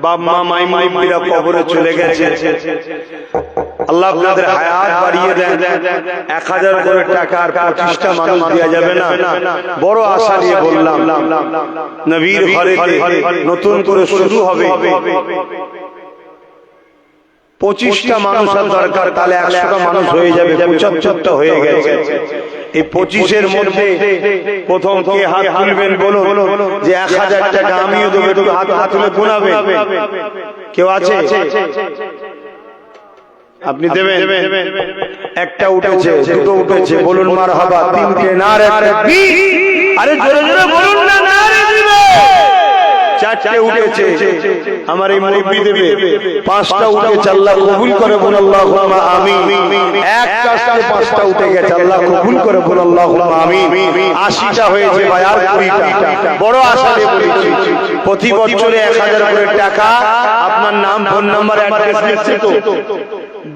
বাপ মা মাই মুরব্বিরা কবরে চলে গেছে, আল্লাহ আপনাদের হায়াত বাড়িয়ে দেন। 1000 করে টাকা আর 25টা মানুষ দেওয়া যাবে না? বড় আশা নিয়ে বললাম, নবীর ঘরে নতুন করে শুরু হবে, 25টা মানুষ আর দরকার, তাহলে 100টা মানুষ হয়ে যাবে, 75টা হয়ে গেছে। এই 25-এর মধ্যে প্রথম কে হাত তুলবেন বলুন, যে 1000 টাকা আমিও দেবো, তুমি হাত তুলে গুনাবেন। কেউ আছে? আপনি দেবেন? একটা উঠেছে, দুটো উঠেছে, বলুন মারহাবা। তিনটে নারে তাকবীর, আরে জোরে জোরে বলুন না, নারে দিবে। 4টে উঠেছে, আমার এই মুরব্বি দেবে। 5টা উঠেছে, আল্লাহ কবুল করে বল আল্লাহুম্মা আমিন। একটা 5টা উঠে গেছে, আল্লাহ কবুল করে বল আল্লাহুম্মা আমিন। 80টা হয়েছে ভাই, আর 20টা। বড় আশা নিয়ে বলেছি, প্রতি বছরে 1000 করে টাকা। আপনার নাম, ফোন নাম্বার, অ্যাড্রেস লিখছে তো,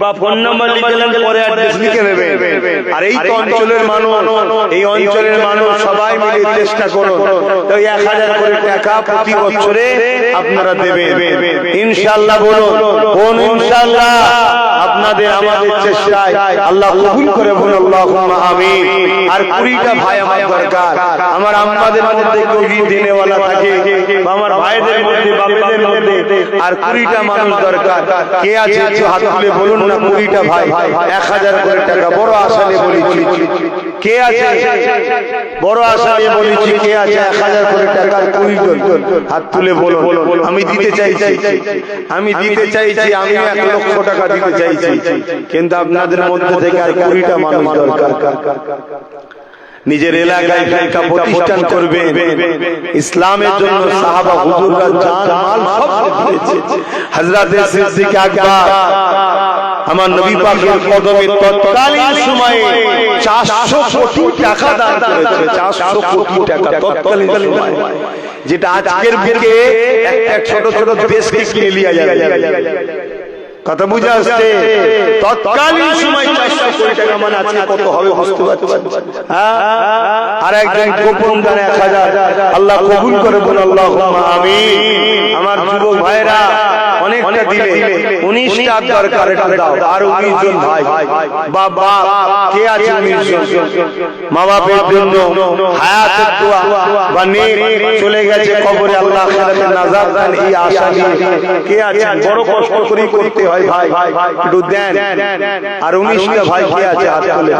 বা ফোন নাম্বার লিখলেন, পরে অ্যাড্রেস লিখে নেবেন। আর এই তো অঞ্চলের মানুষ, এই অঞ্চলের মানুষ সবাই মিলে চেষ্টা করুন, তো 1000 করে টাকা প্রতি বছরে আপনারা দেবেন ইনশাআল্লাহ। বলুন কোন ইনশাআল্লাহ? আপনাদের আমাদের চেষ্টায় আল্লাহ কবুল করে বলুন আল্লাহুম্মা আমিন। আর 20টা ভাই আমার দরকার, আমার আমাদের মধ্যে কেউ দিনেওয়ালা থাকে, বা আমার ভাইদের মধ্যে, বাপেদের মধ্যে, আর 20টা মানুষ দরকার। কে আছে একটু হাত তুলে বলুন না, 20টা ভাই 1000 করে টাকা। বড় আশা নিয়ে বলেছি, কে আছে? বড় আশা নিয়ে বলেছি, কে আছে 1000 করে টাকা? 20 জন হাত তুলে বলুন। আমি দিতে চাইছি, আমি দিতে চাইছি, আমি 1 লক্ষ টাকা দিতে চাইছি, কিন্তু আপনাদের মধ্যে থেকে আর 20টা মানুষ দরকার। নিজের এলাকায় ফিরকা প্রতিষ্ঠান করবেন, ইসলামের জন্য সাহাবা হুজুররা জান মাল সব দিয়েছে। হযরত সিদ্দিক আকবর আমার নবী পাকের কদমে তৎকালীন সময়ে 400 কোটি টাকা দান করেছে। 400 কোটি টাকা তৎকালীন সময়ে, যেটা আজকের বুকে এক ছোট ছোট দেশকে কিনে লিয়া যাবে। কথা বুঝে আসছে? তৎকালীন সময় 400 কোটি টাকা মানে আজকে কত হবে বুঝতে পারছেন? আর একজন গোপন দানে 1000। আল্লাহ কবুল করে বল আল্লাহুম্মা আমিন। আমার যুবক ভাইরা অনেকটা দিলে, 19টা দরকার, এটা দাও। আর 19 জন ভাই, বাবা কে আছে? 19 জন মা বাপের জন্য হায়াতের দোয়া বা নেক চলে গেছে কবরে, আল্লাহ আখিরাতে নাজাত দেন, এই আশা নিয়ে কে আছে? বড় কষ্ট করে করতে হয় ভাই, একটু দেন। আর 19টা ভাই কে আছে? হাত তুলে।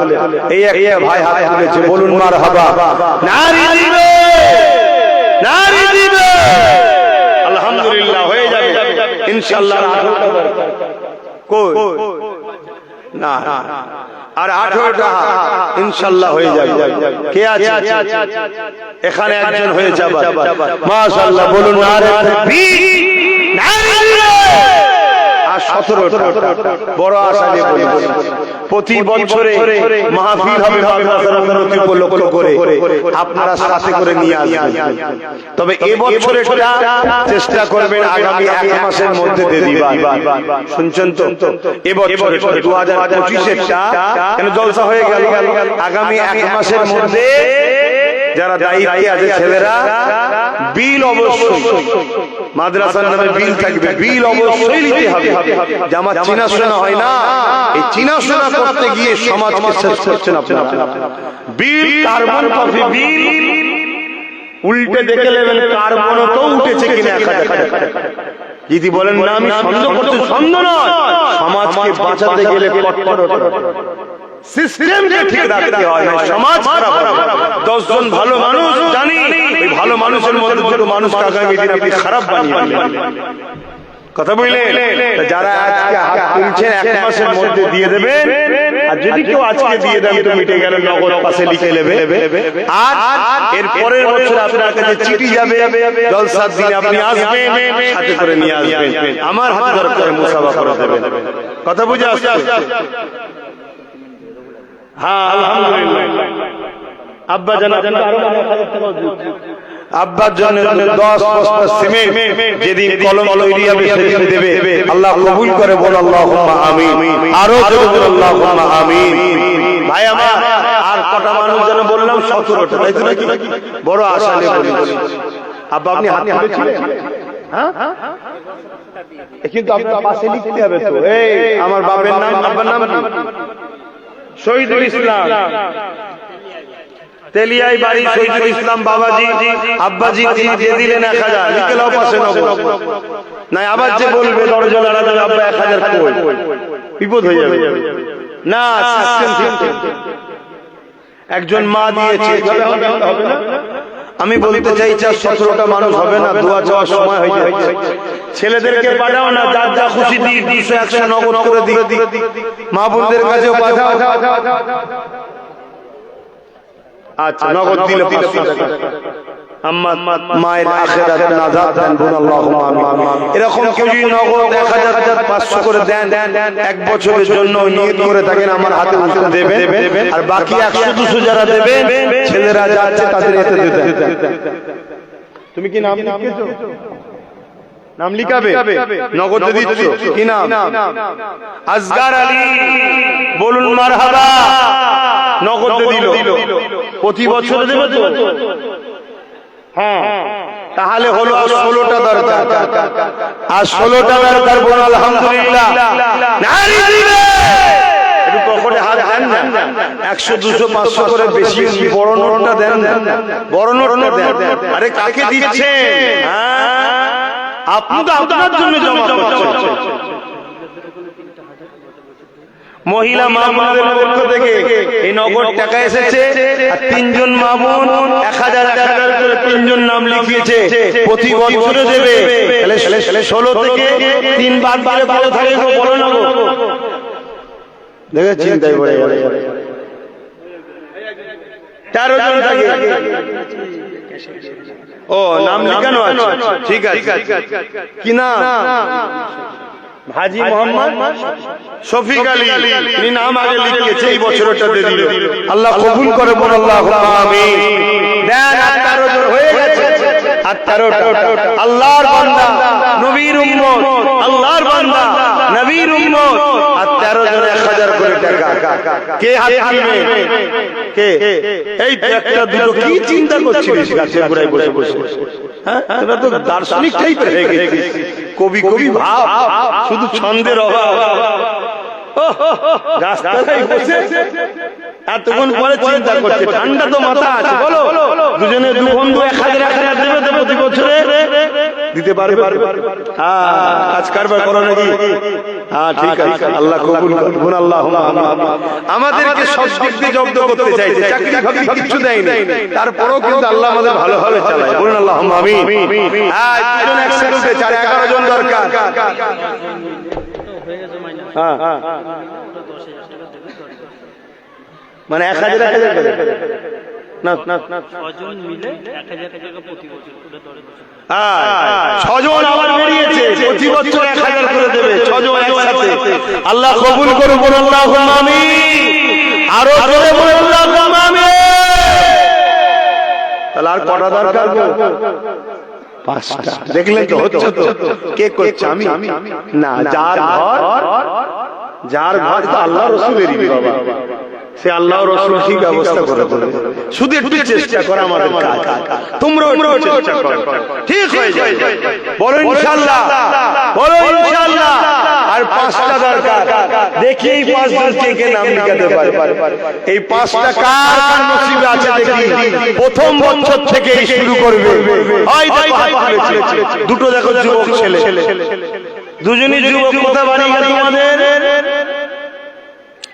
এই একটা ভাই হাত তুলেছে, বলুন মারহাবা। নারী দিবে, নারী দিবে, আলহামদুলিল্লাহ হয়ে যাবে ইনশাআল্লাহ। কই না, আর 18টা ইনশাআল্লাহ হয়ে যাবে। কে আছে? এখানে একজন হয়ে যাবে, মাশাআল্লাহ। বলুন নারে তাকবীর, নারী দিবে। 17টা বড় আশা নিয়ে বলি, প্রতি বছরে মাহফিল হবে মাদ্রাসার উন্নতি উপলক্ষ করে, আপনারা সাথে করে নিয়ে আসবেন। তবে এবছরে চেষ্টা করবেন আগামী 1 মাসের মধ্যে দিয়ে দিবা। শুনছেন তো? এবছরে 2025-এরটা কেন জলসা হয়ে গেল, আগামী 1 মাসের মধ্যে যারা দায়িত্বে আছে ছেলেরা, বিল অবশ্যই মাদ্রাসার নামে বিল থাকবে, বিল অবশ্যই নিতে হবে। যে আমার চিনাশোনা হয় না, এই চিনাশোনা করতে গিয়ে সমাজকে শেষ করছেন আপনারা। বিল, কার্বন কপি বিল উল্টে দেখে নেবেন, কার্বনও তো উঠেছে কিনা 1000 টাকা। যদি বলেন না আমি সন্দেহ করছি, সন্দেহ নয়, সমাজকে বাঁচাতে গেলে কট্টর সিস্টেমকে ঠিক রাখতে হয়, না সমাজ খারাপ হবে। 10 জন ভালো মানুষ জানি, ওই ভালো মানুষের মধ্যে দুটো মানুষকে আগামী দিন আপনি খারাপ বানিয়ে দিবেন। কথা বুঝলেন? যারা আজকে হাত তুলছেন 1 মাসের মধ্যে দিয়ে দেবেন, আর যদি কেউ আজকে দিয়ে দেন তো মিটে গেল, নগদ পাশে লিখে নেবে। আর এর পরের বছর আপনার কাছে চিঠি যাবে, জলসার দিনে আপনি আসবেন, সাথে করে নিয়ে আসবেন, আমার হাতে দরকার মুসাফা করে দেবেন। কথা বুঝে আসছে? হ্যাঁ, আলহামদুলিল্লাহ। আব্বা জানা আব্বার জন্য 10 বস্তা সিমেন্ট যেদিন কলম তৈরি হবে সেদিন দেবে। আল্লাহ কবুল করে, বল আল্লাহুম্মা আমিন। আরো জোরে বল আল্লাহুম্মা আমিন। ভাই আমার, আর কটা মানুষ যেন বললাম? 17টা, তাই তো নাকি? বড় আশা নিয়ে বলি। আব্বা আপনি হাত তুলেছিলেন? হ্যাঁ, কিন্তু আপনার পাশে লিখতে হবে তো। এই আমার বাবার নাম, আব্বার নাম কি? শহীদুল ইসলাম, তেলিয়াই বাড়ি শহীদুল ইসলাম বাবাজি। আব্বাজি তিনি দিয়ে দিলেন 1000, লিখে লাও পাশে নগদ। না আবার যে বলবে দরজা লাড়া দেবে, আব্বা 1000 কই, বিপদ হয়ে যাবে। না, সিস্টেম ঠিক। একজন মা দিয়েছে, হবে না? আমি বলতে চাইছি 17টা মানুষ হবে না, দোয়া চাওয়ার সময় হয়ে যাচ্ছে। ছেলেদেরকে পাঠাও না, যার যা খুশি দিই, 200 100 নগদ করে দিই। মা বোনদের কাছেও পাঠাও। আচ্ছা, নগদ দিলে 500 টাকা। মায়ের আখিরাত নাজাত দেন, বলুন আল্লাহুম্মা আমিন। এরকম কেউ যদি নগদ 1000-500 করে দেন, 1 বছরের জন্য নিয়ত করে থাকেন, আমার হাতে উঠে দেবেন। আর বাকি 100-200 যারা দেবেন, ছেলেরা যাচ্ছে তাদের হাতে দেবেন। তুমি কি নাম লিখেছো? নাম লিখাবে, নগদে দিচ্ছ কি নাম? আসগার আলী, বলুন মারহাবা। নগদে দিল, প্রতি বছর দেবে তো? হ্যাঁ, তাহলে হলো 16টা দরকার। আর 16টা দরকার, বলুন আলহামদুলিল্লাহ। নারী দিবে একটু পকেটে হাত দেন না, 100 200 500 করে বেশি বড় নোটটা দেন না, বড় নোটটা দেন। আরে কাকে দিচ্ছেন? হ্যাঁ, আপনি তো আপনার জন্য জমা করছেন। মহিলা মা বোনদের পক্ষ থেকে এই নগদ টাকা এসেছে, আর 3 জন মা বোন 1000 করে 3 জন নাম লিখিয়েছে, প্রতি বছরে দেবে। তাহলে 16 থেকে 3 বার বারে ভালো থাকে, বলো না গো? দেখে চিন্তাই পড়ে গেল। 13 জন থাকে। ও, নাম লিখানো আছে, ঠিক আছে। কি নাম? হাজী মোহাম্মদ শফিক আলী, তিনি নাম আগে লিখিয়েছে, এই বছরটা দিয়ে দিল। আল্লাহ কবুল করে, বল আল্লাহুম্মা আমিন। দেন, 13 জন হয়ে গেছে। 13টা আল্লাহর বান্দা, নবীর উম্মত, আল্লাহর বান্দা, নবীর উম্মত। আর 13 জন 1000 করে টাকা। কে হাত তুলবে? কে? এই একটা দুটো কি চিন্তা করছিস গাছের গোড়ায় বসে বসে? হ্যাঁ, তোরা তো দার্শনিক টাইপের হয়ে গেছিস, কবি কবি ভাব, শুধু ছন্দের অভাব। রাস্তায় বসে এতক্ষণ পরে চিন্তা করছে, ঠান্ডা তো মাথা আছে। বলো, দুজনে 2 বন্ধু 1000 দেবে তো প্রতি বছরে দিতে পারবে? হ্যাঁ, কাজ কারবার করো নাকি? হ্যাঁ, ঠিক আছে। আল্লাহ কবুল করুন, আল্লাহুম্মা আমিন। আমাদেরকে সব দিক দিয়ে জব্দ করতে চাইছে, চাকরি বাকরি কিছু দেয়নি, তারপরেও কিন্তু আল্লাহ আমাদের ভালোভাবে চালায়, বলুন আল্লাহুম্মা আমিন। হ্যাঁ, 2 জন একসাথে 11 জন দরকার। হ্যাঁ, মানে 1000 করে না, 6 জন মিলে 1000 টাকা প্রতি বছর করে ধরে। 6 জন আবার বেরিয়েছে, প্রতি বছর 1000 করে দেবে, 6 জন একসাথে। আল্লাহ কবুল করুন, বলুন আল্লাহুম্মা আমিন। আরো জোরে বলুন আল্লাহুম্মা আমিন। তাহলে আর কটা দরকার গো? 5টা। দেখলেন তো, হচ্ছে তো। কে করছে? আমি না। যার ঘর তো আল্লাহ রাসূলেরই বাবা, সে আল্লাহ রাসূল ঠিক ব্যবস্থা করে দেবে। শুধু একটু চেষ্টা করা আমাদের কাজ। তোমরাও চেষ্টা করো, ঠিক হয়ে যাবে। বলো ইনশাআল্লাহ, বলো ইনশাআল্লাহ। আর 5টা দরকার। দেখি এই 5 জন কে নাম লিখাতে পারে। এই 5টা কার নসিবে আছে দেখি। প্রথম বছর থেকে শুরু করবে। হয় দেখো হাত তুলেছে, দুটো দেখো যুবক ছেলে, দুজনই যুবক। কোথা বাড়ি গেল তোমাদের?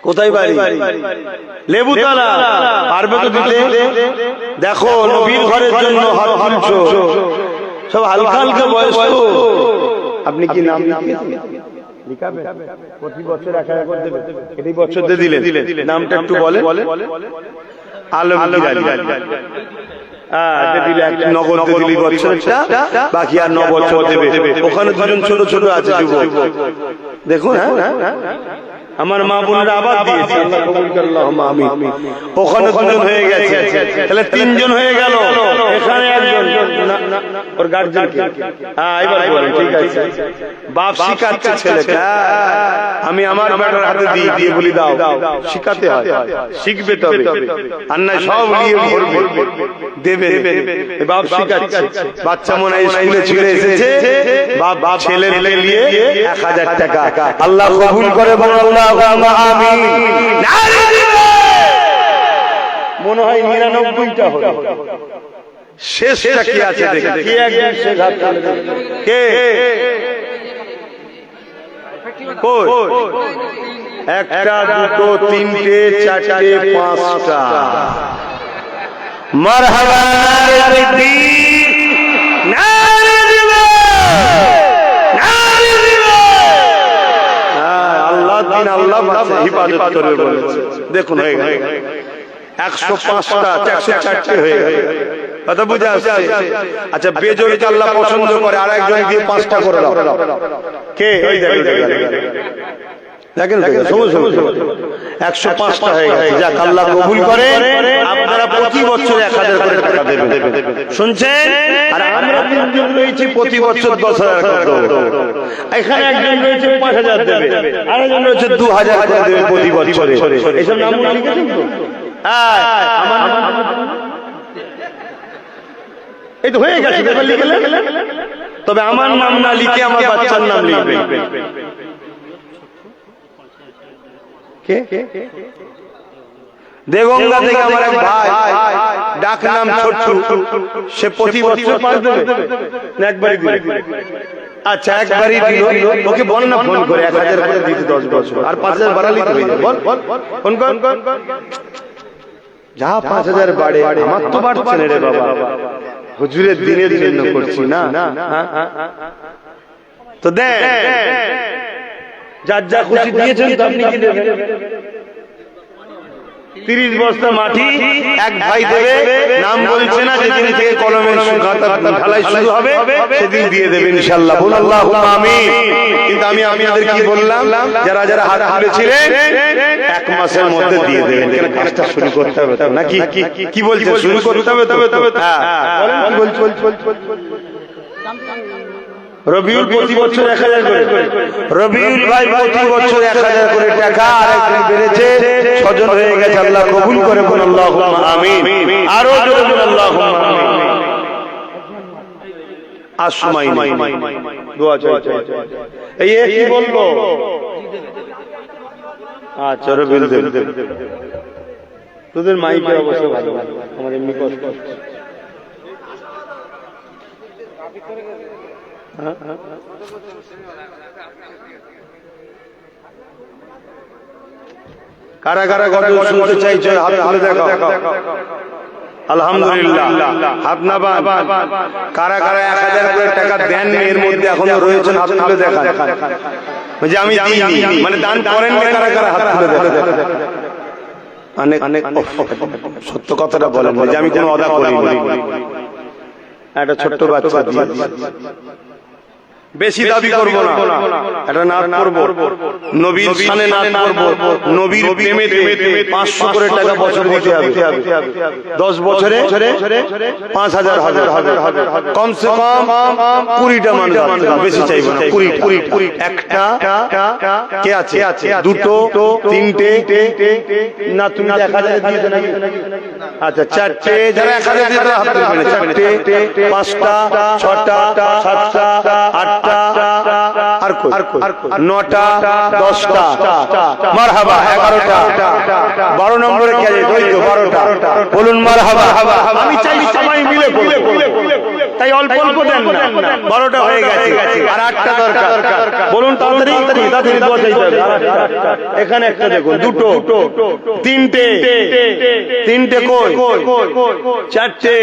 কোথায় বাড়ি? লেবুতলা। পারবে তো দিতে? দেখো নবীর ঘরের জন্য হাত তুলছো, সব হালকা হালকা বয়স তো। আপনি কি নাম লিখাবেন? প্রতি বছর 1000 করে দেবে, এই বছর দিয়ে দিলেন, নামটা একটু বলে। আলমগীর আলী। নগদ দিলি বছরটা, বাকি আর 9 বছর দেবে। ওখানে দুজন ছোট ছোট আছে যুবক, দেখুন। আমার মা বোনেরা আবার দিয়েছে, আল্লাহ কবুল করে, আল্লাহুম্মা আমিন। ওখানে দুজন হয়ে গেছে, তাহলে 3 জন হয়ে গেল। এখানে একজন, ওর গার্জিয়ান কে? হ্যাঁ, এবার বলেন। ঠিক আছে, বাপ শিখাচ্ছে ছেলেকে। আমি আমার বেটার হাতে দিয়ে বলি দাও, শিখাতে হয়, শিখবে তবে, আর না সব নিয়ে ভরবে, দেবে। বাপ শিখাচ্ছে, বাচ্চা মনে হয় স্কুলে ছেড়ে এসেছে, বাপ ছেলের নিয়ে 1000 টাকা। আল্লাহ কবুল করে, বলো আল্লাহুম্মা আমিন। মনে হয় 99টা হলো, শেষটা কি আছে দেখি। কে একজন শেষ হাত তুলে দেবে? কে? কই? 1টা 2টো 3টে 4টে 5টা। মারহাবা ইয়া তাকবীর, নারে আল্লাহ দিন, আল্লাহ হিফাজত করবে বলেছে। দেখুন হয়ে গেল 105টা, 104টে হয়ে গেল। কথা বুঝে আসছে? আচ্ছা, বেজোড়কে আল্লাহ পছন্দ করে, আর একজন দিয়ে 5টা করে দাও। কে? ওই দেখেন, 105টা হয়ে গেছে। যাক, আল্লাহ কবুল করে। আপনারা প্রতি বছর 1000 করে টাকা দেবেন, শুনছেন? আর আমরা 3 জন রয়েছি, প্রতি বছর 10,000 করে দেব। এখানে একজন রয়েছে 5000 দেবে, আরেকজন রয়েছে 2000 করে দেবে প্রতি বছরে। এইসব নাম লিখেছেন তো? হ্যাঁ, আমার এই তো হয়ে গেছে, লিখে। তবে আমার নাম না লিখে আমার বাচ্চার নাম লিখবে। কে? দেগঙ্গা থেকে আমার এক ভাই, ডাক নাম ছোট্টু, সে প্রতি বছর 5 দেবে না একবারই দিবে? আচ্ছা, একবারই দিল। ওকে বল না ফোন করে 1000 করে দিতে 10 বছর, আর 5000 বাড়ালি তো হয়ে যাবে। বল ফোন কর। যা 5000 বাড়ে, আমার তো বাড়ছে না রে বাবা, হুজুরের দিনের জন্য করছি না। তো দেন, যার যা খুশি দিয়েছেন, তো আপনি কি দেবেন? 30 বস্তা মাটি এক ভাই দেবে, নাম বলছে না, যেদিন থেকে কলমের ঢালাই শুরু হবে সেদিন দিয়ে দেবে ইনশাআল্লাহ। বলুন আল্লাহুম্মা আমিন। কিন্তু আমি আপনাদের কি বললাম, যারা যারা হাত তুলেছিলেন 1 মাসের মধ্যে দিয়ে দেবেন, কেন কাজটা শুরু করতে হবে তো নাকি? কি বলছেন? শুরু করতে হবে তো? হ্যাঁ, বলেন। রবিউল প্রতি বছর 1000 করে, রবিউল ভাই প্রতি বছর 1000 করে টাকা, আর একজন বেড়েছে, 6 জন হয়ে গেছে। আল্লাহ কবুল করে, বলুন আল্লাহুম্মা আমিন। আরো জোরে বলুন আল্লাহুম্মা আমিন। আসমাই দোয়া চাই। এই কি বলবো? আচ্ছা, রবিউল দেব, তোদের মাইকের অবস্থা ভালো, আমার এমনি কষ্ট। কারা কারা গজল শুনতে চাইছে হাত তুলে দেখাও। আলহামদুলিল্লাহ, হাত না বান। কারা কারা 1000 করে টাকা দেন, এর মধ্যে এখনো রয়েছেন, হাত তুলে দেখান। যে আমি দিইনি, মানে দান করেন না, কারা কারা হাত তুলে দেখান। অনেক সত্য কথাটা বলেন, যে আমি কোনো অদা করিনি। একটা ছোট্ট বাচ্চা, বেশি দাবি করবো না, এটা নাত করব, নবীর শানে নাত করব, নবীর প্রেমে 500 করে টাকা বছর দিতে হবে। 10 বছরে 5000 হবে, কমসে কম 20টা মানুষ, বেশি চাইবো না, 20। একটা কে আছে? 2টো 3টে না, তুমি 1000 দিয়েছো নাকি? আচ্ছা, 4টে, যারা 1000 দিতে হাত তুলবে, 4টে 5টা 6টা 7টা 8টা, আর 9টা 10টা, মারহাবা 11টা, 12 নম্বরে কে আছে? ওই তো 12টা, বলুন মারহাবা। আমি চাই সবাই মিলে বলবো, তাই অল্প অল্প দেন না, 12টা হয়ে গেছে আর 8টা দরকার। বলুন তাড়াতাড়ি তাড়াতাড়ি দোয়া চাইতে হবে। এখানে একটা দেখুন, দুটো, তিনটে কই, 4টে।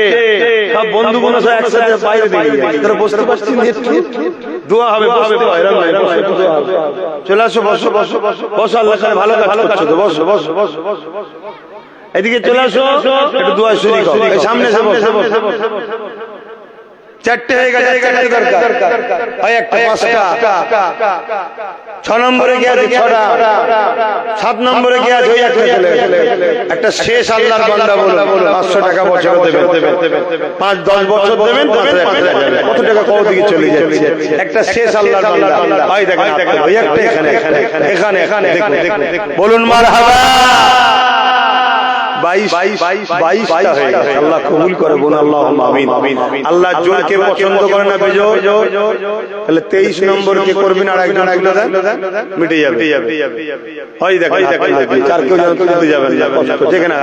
সব বন্ধুগুলো সব একসাথে বাইরে দিয়ে তারা বসতে পারছেন, দোয়া হবে, বসতে হয়, এরকম নয়, বসে দোয়া হবে। চলে আসো, বসো বসো বসো, আল্লাহ তাআলা ভালো কাজ করছো তো, বসো বসো বসো বসো। এদিকে চলে আসো, একটু দোয়া শরীক হও, এই সামনে এসে বসো। 4টে হয়ে গেছে, 4টে দরকার। ওই একটা, 5টা, 6 নম্বরে গিয়ে আছে 6টা, 7 নম্বরে গিয়ে আছে ওই একটা চলে গেছে। একটা শেষ আল্লাহর বান্দা বলুন 500 টাকা বছর দেবেন, 5-10 বছর দেবেন, 5,000 টাকা। কত টাকা কত দিকে চলে যাচ্ছে? একটা শেষ আল্লাহর বান্দা, ভাই দেখেন ওই একটা এখানে এখানে এখানে দেখুন, বলুন মারহাবা। 22টা হয়ে গেছে। আল্লাহ কবুল করে, বলুন আল্লাহুম্মা আমিন। আল্লাহ জোরকে পছন্দ করে না বেজোর। তাহলে 23 নম্বর কে করবেন আর একজন মিটে যাবে। হয় দেখেন, চার কেউ যেন তুলতে যাবেন না, কষ্ট ঠিক না।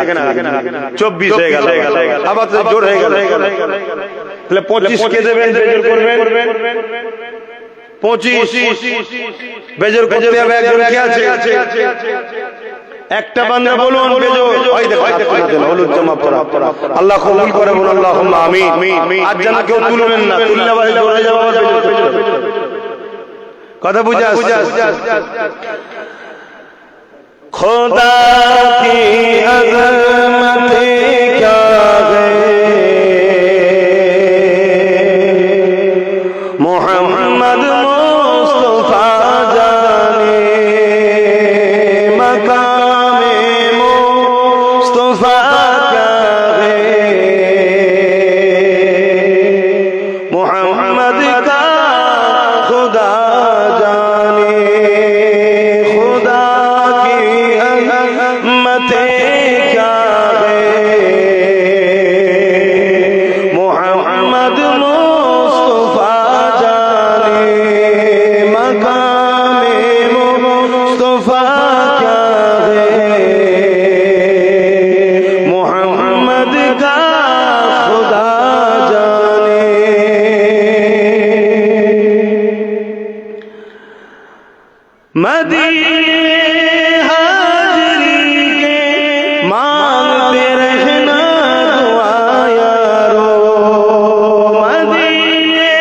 24 হয়ে গেল, আবার তো জোর হয়ে গেল। তাহলে 25 কে দেবেন, বেজোর করবেন। 25 বেজোর করতে হবে। একজন কে আছে? একটা বান্দা বলুন বেজোর। ওই দেখো হলুদ জামা পরা, আল্লাহ কবুল করে, বলুন আল্লাহুম্মা আমিন। আর যেন কেউ তুলবেন না, তুললে আবার জোর হয়ে যাবে, কথা বুঝে আসছে? খোদা কি আযমত ক্যা হে, মুহাম্মদ মুস্তাফা জানে মকামে মুস্তাফা ক্যা হে, মুহাম্মদ কা খুদা জানে, खुदा की अज़मतें क्या है, मोहम्मद मुस्तफा जाने मकामे मुस्तफा क्या है, मोहम्मद का खुदा जाने। मदीने हाज़री के मांगते रहना दुआ यारो, मदीने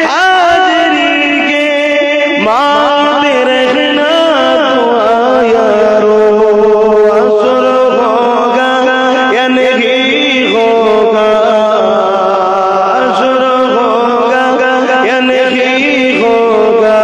हाज़री के मांगते रहना दुआ यारो। असर होगा या नहीं होगा, असर होगा या नहीं होगा,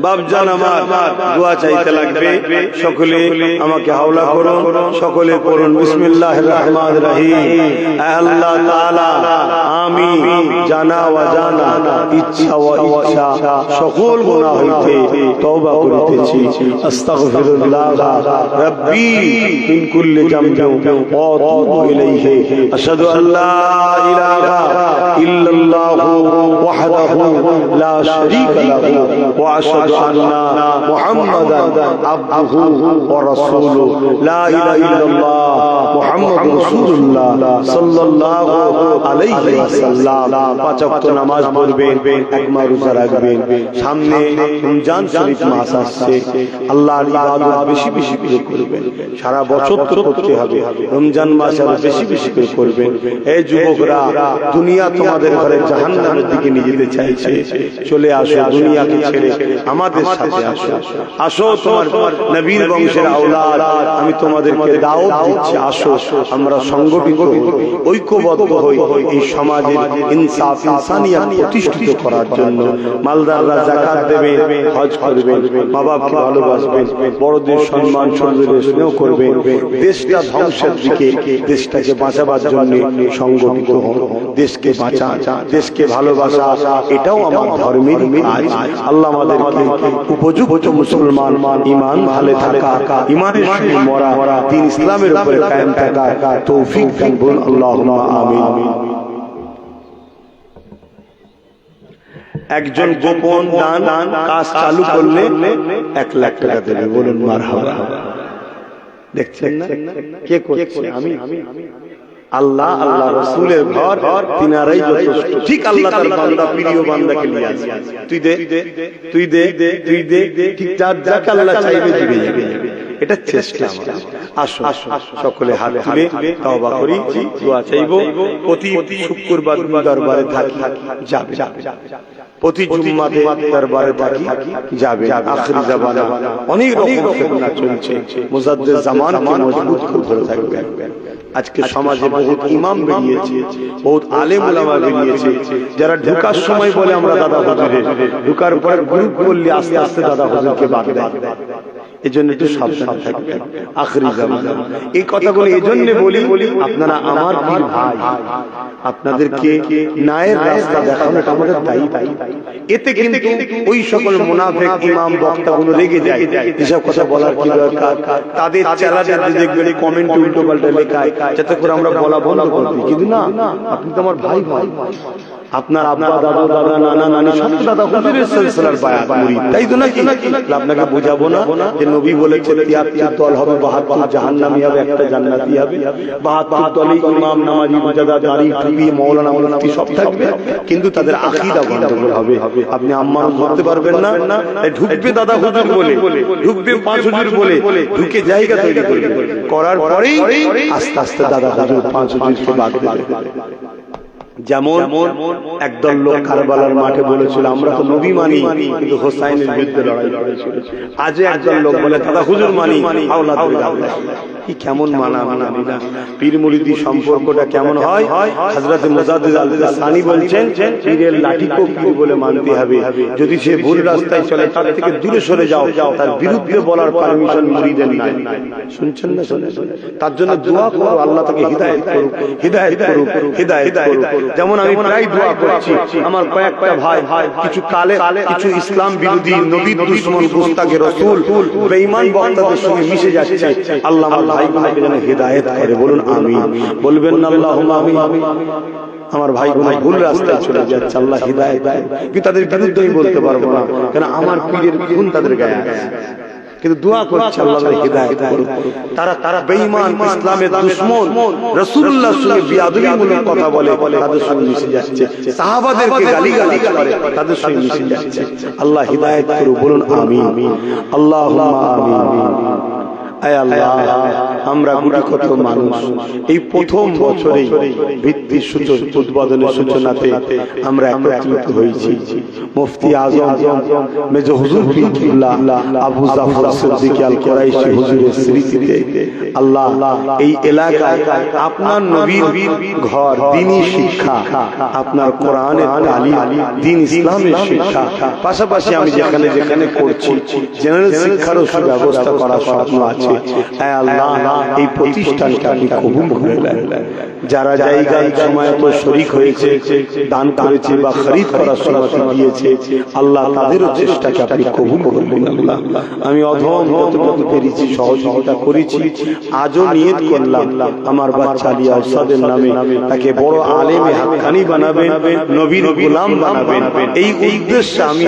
বাপজান আমার দোয়া চাইতে লাগবে, সকলে আমাকে হাওলা করুন, সকলে পড়ুন বিসমিল্লাহির রহমানির রহিম। আল্লাহ তাআলা আমি জানা অজানা ইচ্ছা ও ইচ্ছা সকল গুনাহ হইতে তওবা করিতেছি। আস্তাগফিরুল্লাহ রাব্বি মিন কুল্লি যামবিন ওয়া আতুবু ইলাইহি। আশহাদু আল্লা ইলাহা ইল্লাল্লাহু ওয়াহদাহু লা শারীকা লাহু ওয়া আশহাদু আন্না মুহাম্মাদান আবদুহু ওয়া রাসূলুহু। লা ইলাহা ইল্লাল্লাহ মুহাম্মাদুর রাসূলুল্লাহ সাল্লাল্লাহু আলাইহি ওয়াসাল্লাম। পাঁচ ওয়াক্ত নামাজ পড়বেন, এক মাস রোজা রাখবেন। সামনে রমজান শরীফ মাস আসছে, আল্লাহর ইবাদত বেশি বেশি করে করবেন। সারা বছর তো করতে হবে, রমজান মাসে আরো বেশি বেশি করে করবেন। এই যুবকরা, দুনিয়া তোমাদের ঘরে জাহান্নামের দিকে নিয়ে যেতে চাইছে। চলে আসো, দুনিয়াকে ছেড়ে আমাদের সাথে আসো। আসো, তোমার নবীর বংশের আওলাদ, আমি তোমাদেরকে দাওয়াত দিচ্ছি। আসো, আমরা সংগঠিত হই, ঐক্যবদ্ধ হই, এই সমাজের ইনসাফ ইনসানিয়াত প্রতিষ্ঠিত করার জন্য। মালদাররা যাকাত দেবে, হজ করবেন, মা বাপকে ভালোবাসবেন, বড়দের সম্মান ছোটদের স্নেহ করবেন। দেশটা ধ্বংসের দিকে, দেশটাকে বাঁচাবার জন্য সংগঠিত হন। দেশকে বাঁচান, দেশকে ভালোবাসা, এটাও আমার ধর্মের কাজ। আল্লাহ আমাদেরকে উপযুক্ত মুসলমান, ঈমান ভালো থাকা, ঈমানের সঙ্গে মরা, দ্বীন ইসলামের উপরে কায়েম থাকা তৌফিক দান করুন। আল্লাহুম্মা আমিন। একজন গোপন দান কাজ চালু করলে 1 লাখ টাকা দেবে, বলুন মারহাবা। দেখছেন না কে করছে? আমি। আল্লাহ, আল্লাহ রাসূলের ঘর, তিনারাই যথেষ্ট। ঠিক আল্লাহ তার বান্দা, প্রিয় বান্দাকে নিয়ে আসে, তুই দে, তুই দে, তুই দে, ঠিক যাকে আল্লাহ চাইবে দিবে যাবে। এটা চেষ্টা। আসো সকলে হাত তুলে তওবা করি, দোয়া চাইবো। প্রতি শুক্রবার দরবারে থাকি, যাবে। প্রতি জুম্মাতে দরবারে থাকি, যাবে। আখিরি জামানা অনেক রকম ফিতনা চলছে, মুজাদ্দিদ জামানকে মজবুত করে ধরে থাকবে। আজকে সমাজে বহুত ইমাম বেরিয়েছে, বহুত আলেম উলামা বেরিয়েছে, যারা ঢোকার সময় বলে আমরা দাদা হুজুরের, ঢোকার পর গ্রুপ করলে আস্তে আস্তে দাদা হুজুরকে বাদ দেয়। এজন্য একটু সাবধান থাকবেন আখিরি জামানা। এই কথাগুলো এজন্য বলি, আপনারা আমার পীর ভাই, আপনাদেরকে ন্যায়ের রাস্তা দেখানোটা আমাদের দায়িত্ব। এতে কিন্তু ওই সকল মুনাফিক ইমাম বক্তাগুলো রেগে যায়, এসব কথা বলার কি দরকার? তাদের চ্যানেলে দেখবেন কমেন্ট উল্টো পাল্টা লেখায়, যাতে করে আমরা বলা বন্ধ করে দিই। কিন্তু না, আপনি তো আমার ভাই ভাই, আপনার আব্বা, দাদা, দাদা, নানা, নানি সব দাদা হুজুরের সিলসিলার বায়াত মুরিদ, তাই তো নাকি? আপনাকে বোঝাবো না যে নবী বলেছে 73 দল হবে, 72 জাহান্নামী হবে, একটা জান্নাতি হবে। 72 দলে ইমাম, নামাজি, রোজাদার, দাড়ি, টুপি, মাওলানা, মুফতি সব থাকবে, কিন্তু তাদের আকীদা গন্ডগোল হবে। আপনি আম্মান ধরতে পারবেন না। ঢুকবে দাদা হুজুর বলে, ঢুকবে পাঁচ হুজুর বলে, ঢুকে জায়গা তৈরি করবে, করার পরেই আস্তে আস্তে দাদা হুজুর পাঁচ হুজুরকে বাদ দেবে। যেমন একদল লোক কারবালার মাঠে বলেছিল আমরা তো নবী মানি, কিন্তু হোসাইনের বিরুদ্ধে লড়াই করেছিল। আজ একদল লোক বলে দাদা হুজুর মানি, কি কেমন মানা না। পীর মুরিদি সম্পর্কটা কেমন হয়? হযরত মুজাদ্দিদ আল-সানি বলছেন, পীরের লাঠিকেও পীর বলে মানতে হবে। যদি সে ভুল রাস্তায় চলে, তার থেকে দূরে সরে যাও, তার বিরুদ্ধে বলার পারমিশন মুরিদের নাই। শুনছেন না? তার জন্য দোয়া করো, আল্লাহ তাকে হিদায়াত করুক, হিদায়াত করুক, হিদায়াত করুক। যেমন আমি প্রায় দোয়া করছি, আমার কয়েকটা ভাই কিছু কালে কিছু ইসলাম বিরোধী, নবী দুশমন, গুস্তাখে রাসূল, বেঈমান বক্তাদের সঙ্গে মিশে যাচ্ছে। আল্লাহ আমার ভাইগুলোকে যেন হিদায়াত করে, বলুন আমিন। বলবেন না আল্লাহুম্মা আমিন? আমার ভাইগুলো ভুল রাস্তায় চলে যাচ্ছে, আল্লাহ হিদায়াত দেয়। কিন্তু তাদের বিরুদ্ধে আমি বলতে পারবো না, কারণ আমার পীরের গুণ তাদের গায়ে আছে। কিন্তু দোয়া করছে আল্লাহ হিদায়াত করুক। তারা বেঈমান, ইসলামের দুশমন, রাসূলুল্লাহর সঙ্গে বিয়াদবিমূলক কথা বলে, তাদের সঙ্গে মিশে যাচ্ছে। সাহাবাদেরকে গালিগালাজ করে, তাদের সঙ্গে মিশে যাচ্ছে। আল্লাহ হিদায়াত করুক, বলুন আমিন। আল্লাহুম্মা আমিন। আয় আল্লাহ, আমরা গুটি কত মানুষ এই প্রথম বছরে ভিত্তি উদ্বোধনের সূচনাতে আমরা একত্রিত হয়েছি। মুফতি আজম মেজর হুজুর পীর কিবলা আবু জাফর সিদ্দিক আল কুরাইশি হুজুরের স্মৃতিতে আল্লাহ এই এলাকায় আপনার নবীর ঘর, দ্বীনি শিক্ষা, আপনার কোরআনের তালিম, দ্বীন ইসলামের শিক্ষা, পাশাপাশি আমি যেখানে যেখানে করছি জেনারেল শিক্ষারও সুব্যবস্থা করার স্বপ্ন আছে। আয় আল্লাহ, এই প্রতিষ্ঠানকে আপনি কবুল করে নেন। যারা জায়গায় সময় তো শরীক হয়েছে, দান করেছে বা খরিদ করার সময় দিয়েছে, আল্লাহ তাদেরও চেষ্টাকে আপনি কবুল করবেন। আল্লাহ, আমি অধম যতটুকু পেরেছি সহযোগিতা করেছি। আজও নিয়ত করলাম আমার বাচ্চা আলী আসাদের নামে তাকে বড় আলেমে হাক্কানি বানাবেন, নবীর গোলাম বানাবেন। এই উদ্দেশ্যে আমি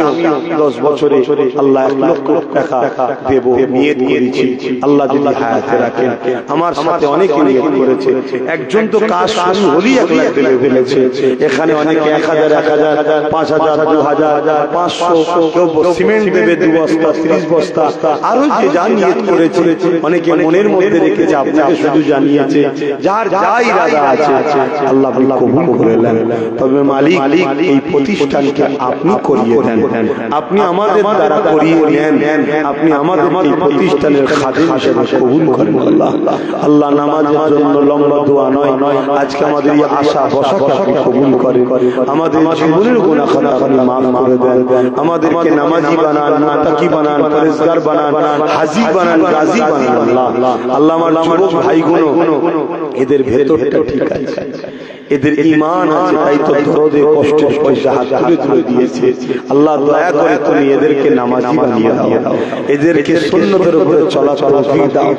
10 বছরে আল্লাহ 1 লক্ষ টাকা দেব নিয়ত করেছি। আল্লাহ যদি হায়াতে রাখেন, আমার সাথে অনেকে নিয়ত করেছে। একজন তো কাজ শুরু হলেই 1 লাখ দেবে বলেছে। এখানে অনেকে 1000, 1000, 5000, 2000, 500, কেউ সিমেন্ট দেবে 2 বস্তা, 30 বস্তা, আরো যে যা নিয়ত করেছে। অনেকে মনের মধ্যে রেখেছে, আপনাকে শুধু জানিয়েছে। যার যা ইরাদা আছে আল্লাহ আপনি কবুল করে নেন। তবে মালিক, এই প্রতিষ্ঠানকে আপনি করিয়ে দেন, আপনি আমাদের দ্বারা করিয়ে নেন, আপনি আমাদের এই প্রতিষ্ঠানের খাদেম হিসেবে কবুল করেন। আল্লাহ নামাজের জন্য লম্বা দোয়া নয়, আজকে আমাদের এই আশা বসাকে আপনি কবুল করেন। আমাদের জীবনের গুনাহ খাতা আপনি মাফ করে দেন। আমাদেরকে নামাজি বানান, মুত্তাকি বানান, পরেজগার বানান, হাজি বানান, গাজী বানান। আল্লাহ আমার যুবক ভাইগুলো, এদের ভেতরটা ঠিক আছে, এদের ঈমান আছে, তাই তো দরদে কষ্টের পয়সা হাত তুলে দিয়েছে। আল্লাহ দয়া করে তুমি এদেরকে নামাজি বানিয়ে দাও, এদেরকে সুন্নতের উপরে চলা তৌফিক দাও।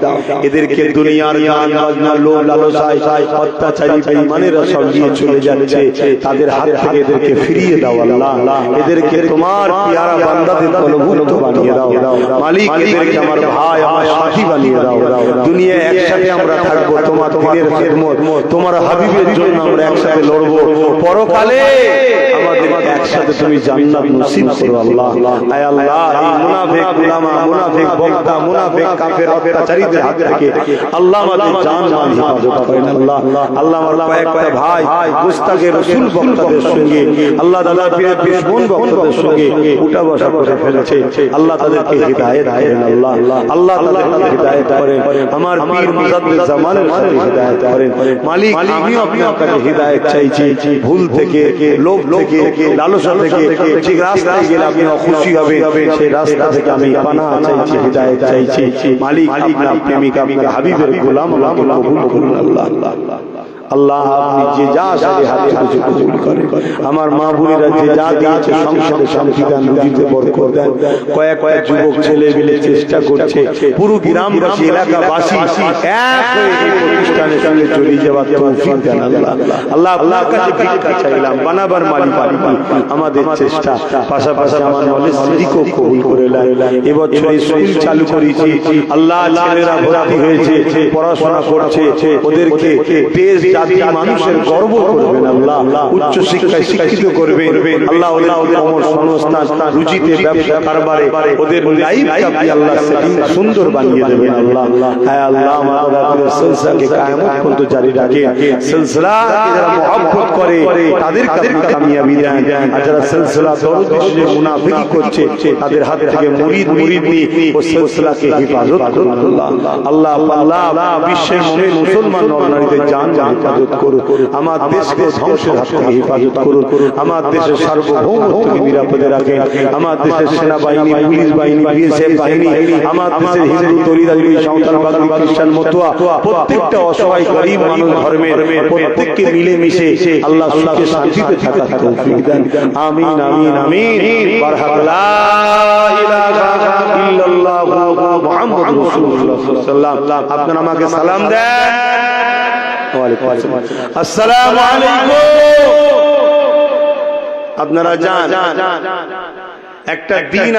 এদেরকে দুনিয়ার গান বাজনা, লোভ লালসায় অত্যাচারী বেঈমানেরা সব নিয়ে চলে যাচ্ছে, তাদের হাত থেকে এদেরকে ফিরিয়ে দাও। আল্লাহ, এদেরকে তোমার পিয়ারা বান্দাদের দলভুক্ত বানিয়ে দাও। মালিক, এদেরকে আমার ভাই, আমার সাথী বানিয়ে দাও। দুনিয়া একসাথে আমরা থাকবো তোমার দ্বীনের খিদমত, তোমার হাবিবের জন্য আমরা একসাথে লড়বো। পরকালে আমাদের একসাথে তুমি জান্নাত নসিব করো। আল্লাহ, আয় আল্লাহ, এই মুনাফিক উলামা, মুনাফিক বক্তা, মুনাফিক কাফের অত্যাচারীদের হাত থেকে আল্লাহ আমাদের জান মান হেফাজত করেন। আল্লাহ, আল্লাহ আমার কয়েকটা ভাই মুস্তাকে রাসূল বক্তাদের সঙ্গে, আল্লাহ দাদা পীরের দুশমন বক্তাদের সঙ্গে উঠা বসা করে ফেলেছে। আল্লাহ তাদেরকে হিদায়াত করেন। আল্লাহ, আল্লাহ তাদেরকে হিদায়াত করেন। আমার পীর মুজাদ্দিদ জামানের সাথে হিদায়াত করেন। মালিক, আমিও আপনার কাছে হিদায়াত চাইছি। ভুল থেকে, লোভ থেকে, লালসা থেকে যে রাস্তায় গেলে আপনি খুশি হবেন, সেই রাস্তা থেকে আমি পানাহ চাইছি, হিদায়াত চাইছি। মালিক, আপনার প্রেমিক, আপনার হাবিবের গোলাম আমাকে কবুল করুন। আল্লাহ, আল্লাহ আপনি যে যা সাথে হাতে হাতে কবুল করেন। আমার মা বোনেরা যে যা দিয়েছে সংসারে শান্তি দান, রুজিতে বরকত দেন। কয়েকটা যুবক ছেলে মিলে চেষ্টা করছে, পুরো গ্রামবাসী, এলাকাবাসী এক হয়ে এই প্রতিষ্ঠানের সঙ্গে জড়িয়ে যাওয়ার তৌফিক দেন। আল্লাহ, আল্লাহ আপনার কাছে ভিক্ষা চাইলাম, বানাবার মালিক আপনি। আমাদের চেষ্টা পাশাপাশি আমার নলেজ সিদ্দিকও কবুল করে নেন। এবছর স্কুল চালু করেছি। আল্লাহ, ছেলেরা ভর্তি হয়েছে, পড়াশোনা করছে, ওদেরকে দেশ জাতি মানুষের গর্ব করবেন। আল্লাহ, উচ্চ শিক্ষায় শিক্ষিত করবেন। আল্লাহ, ওদের কর্মসংস্থান, রুজিতে, ব্যবসা কারবারে ওদের লাইফটা আপনি আল্লাহ সেটিং সুন্দর বানিয়ে দেবেন। আল্লাহ, হ্যাঁ আল্লাহ, আমাদের সিলসিলাকে কিয়ামত পর্যন্ত জারি রাখেন। সিলসিলাকে যারা মহব্বত করে তাদেরকে আপনি কামিয়াবি দেন, আর যারা সিলসিলা দরদিশে মুনাফিকি করছে তাদের হাত থেকে মুরিদ নিয়ে ও সিলসিলাকে হেফাজত করুন। আল্লাহ, আল্লাহ, আল্লাহ বিশ্বের মুসলমান নরনারীদের জান হেফাজত করুন। আমার দেশকে ধ্বংসের হাত থেকে হেফাজত করুন। আমার দেশের সার্বভৌমত্বকে নিরাপদে রাখেন। আমার দেশের সেনাবাহিনী, পুলিশ বাহিনী, বিএসএফ বাহিনী, আমার দেশের হিন্দু তরিদারি, সাঁওতালবাদী, খ্রিস্টান, মতুয়া, প্রত্যেকটা অসহায় গরিব মানুষ ধর্মের প্রত্যেককে মিলেমিশে আল্লাহ সুখে শান্তিতে থাকার তৌফিক দেন। আমিন, আমিন, আমিন। বারহাক লা ইলাহা ইল্লাল্লাহু মুহাম্মাদুর রাসূলুল্লাহ সাল্লাল্লাহু আলাইহি ওয়াসাল্লাম। আপনারা আমাকে সালাম দেন। আসসালামু আলাইকুম। আপনারা যান, একটা দিন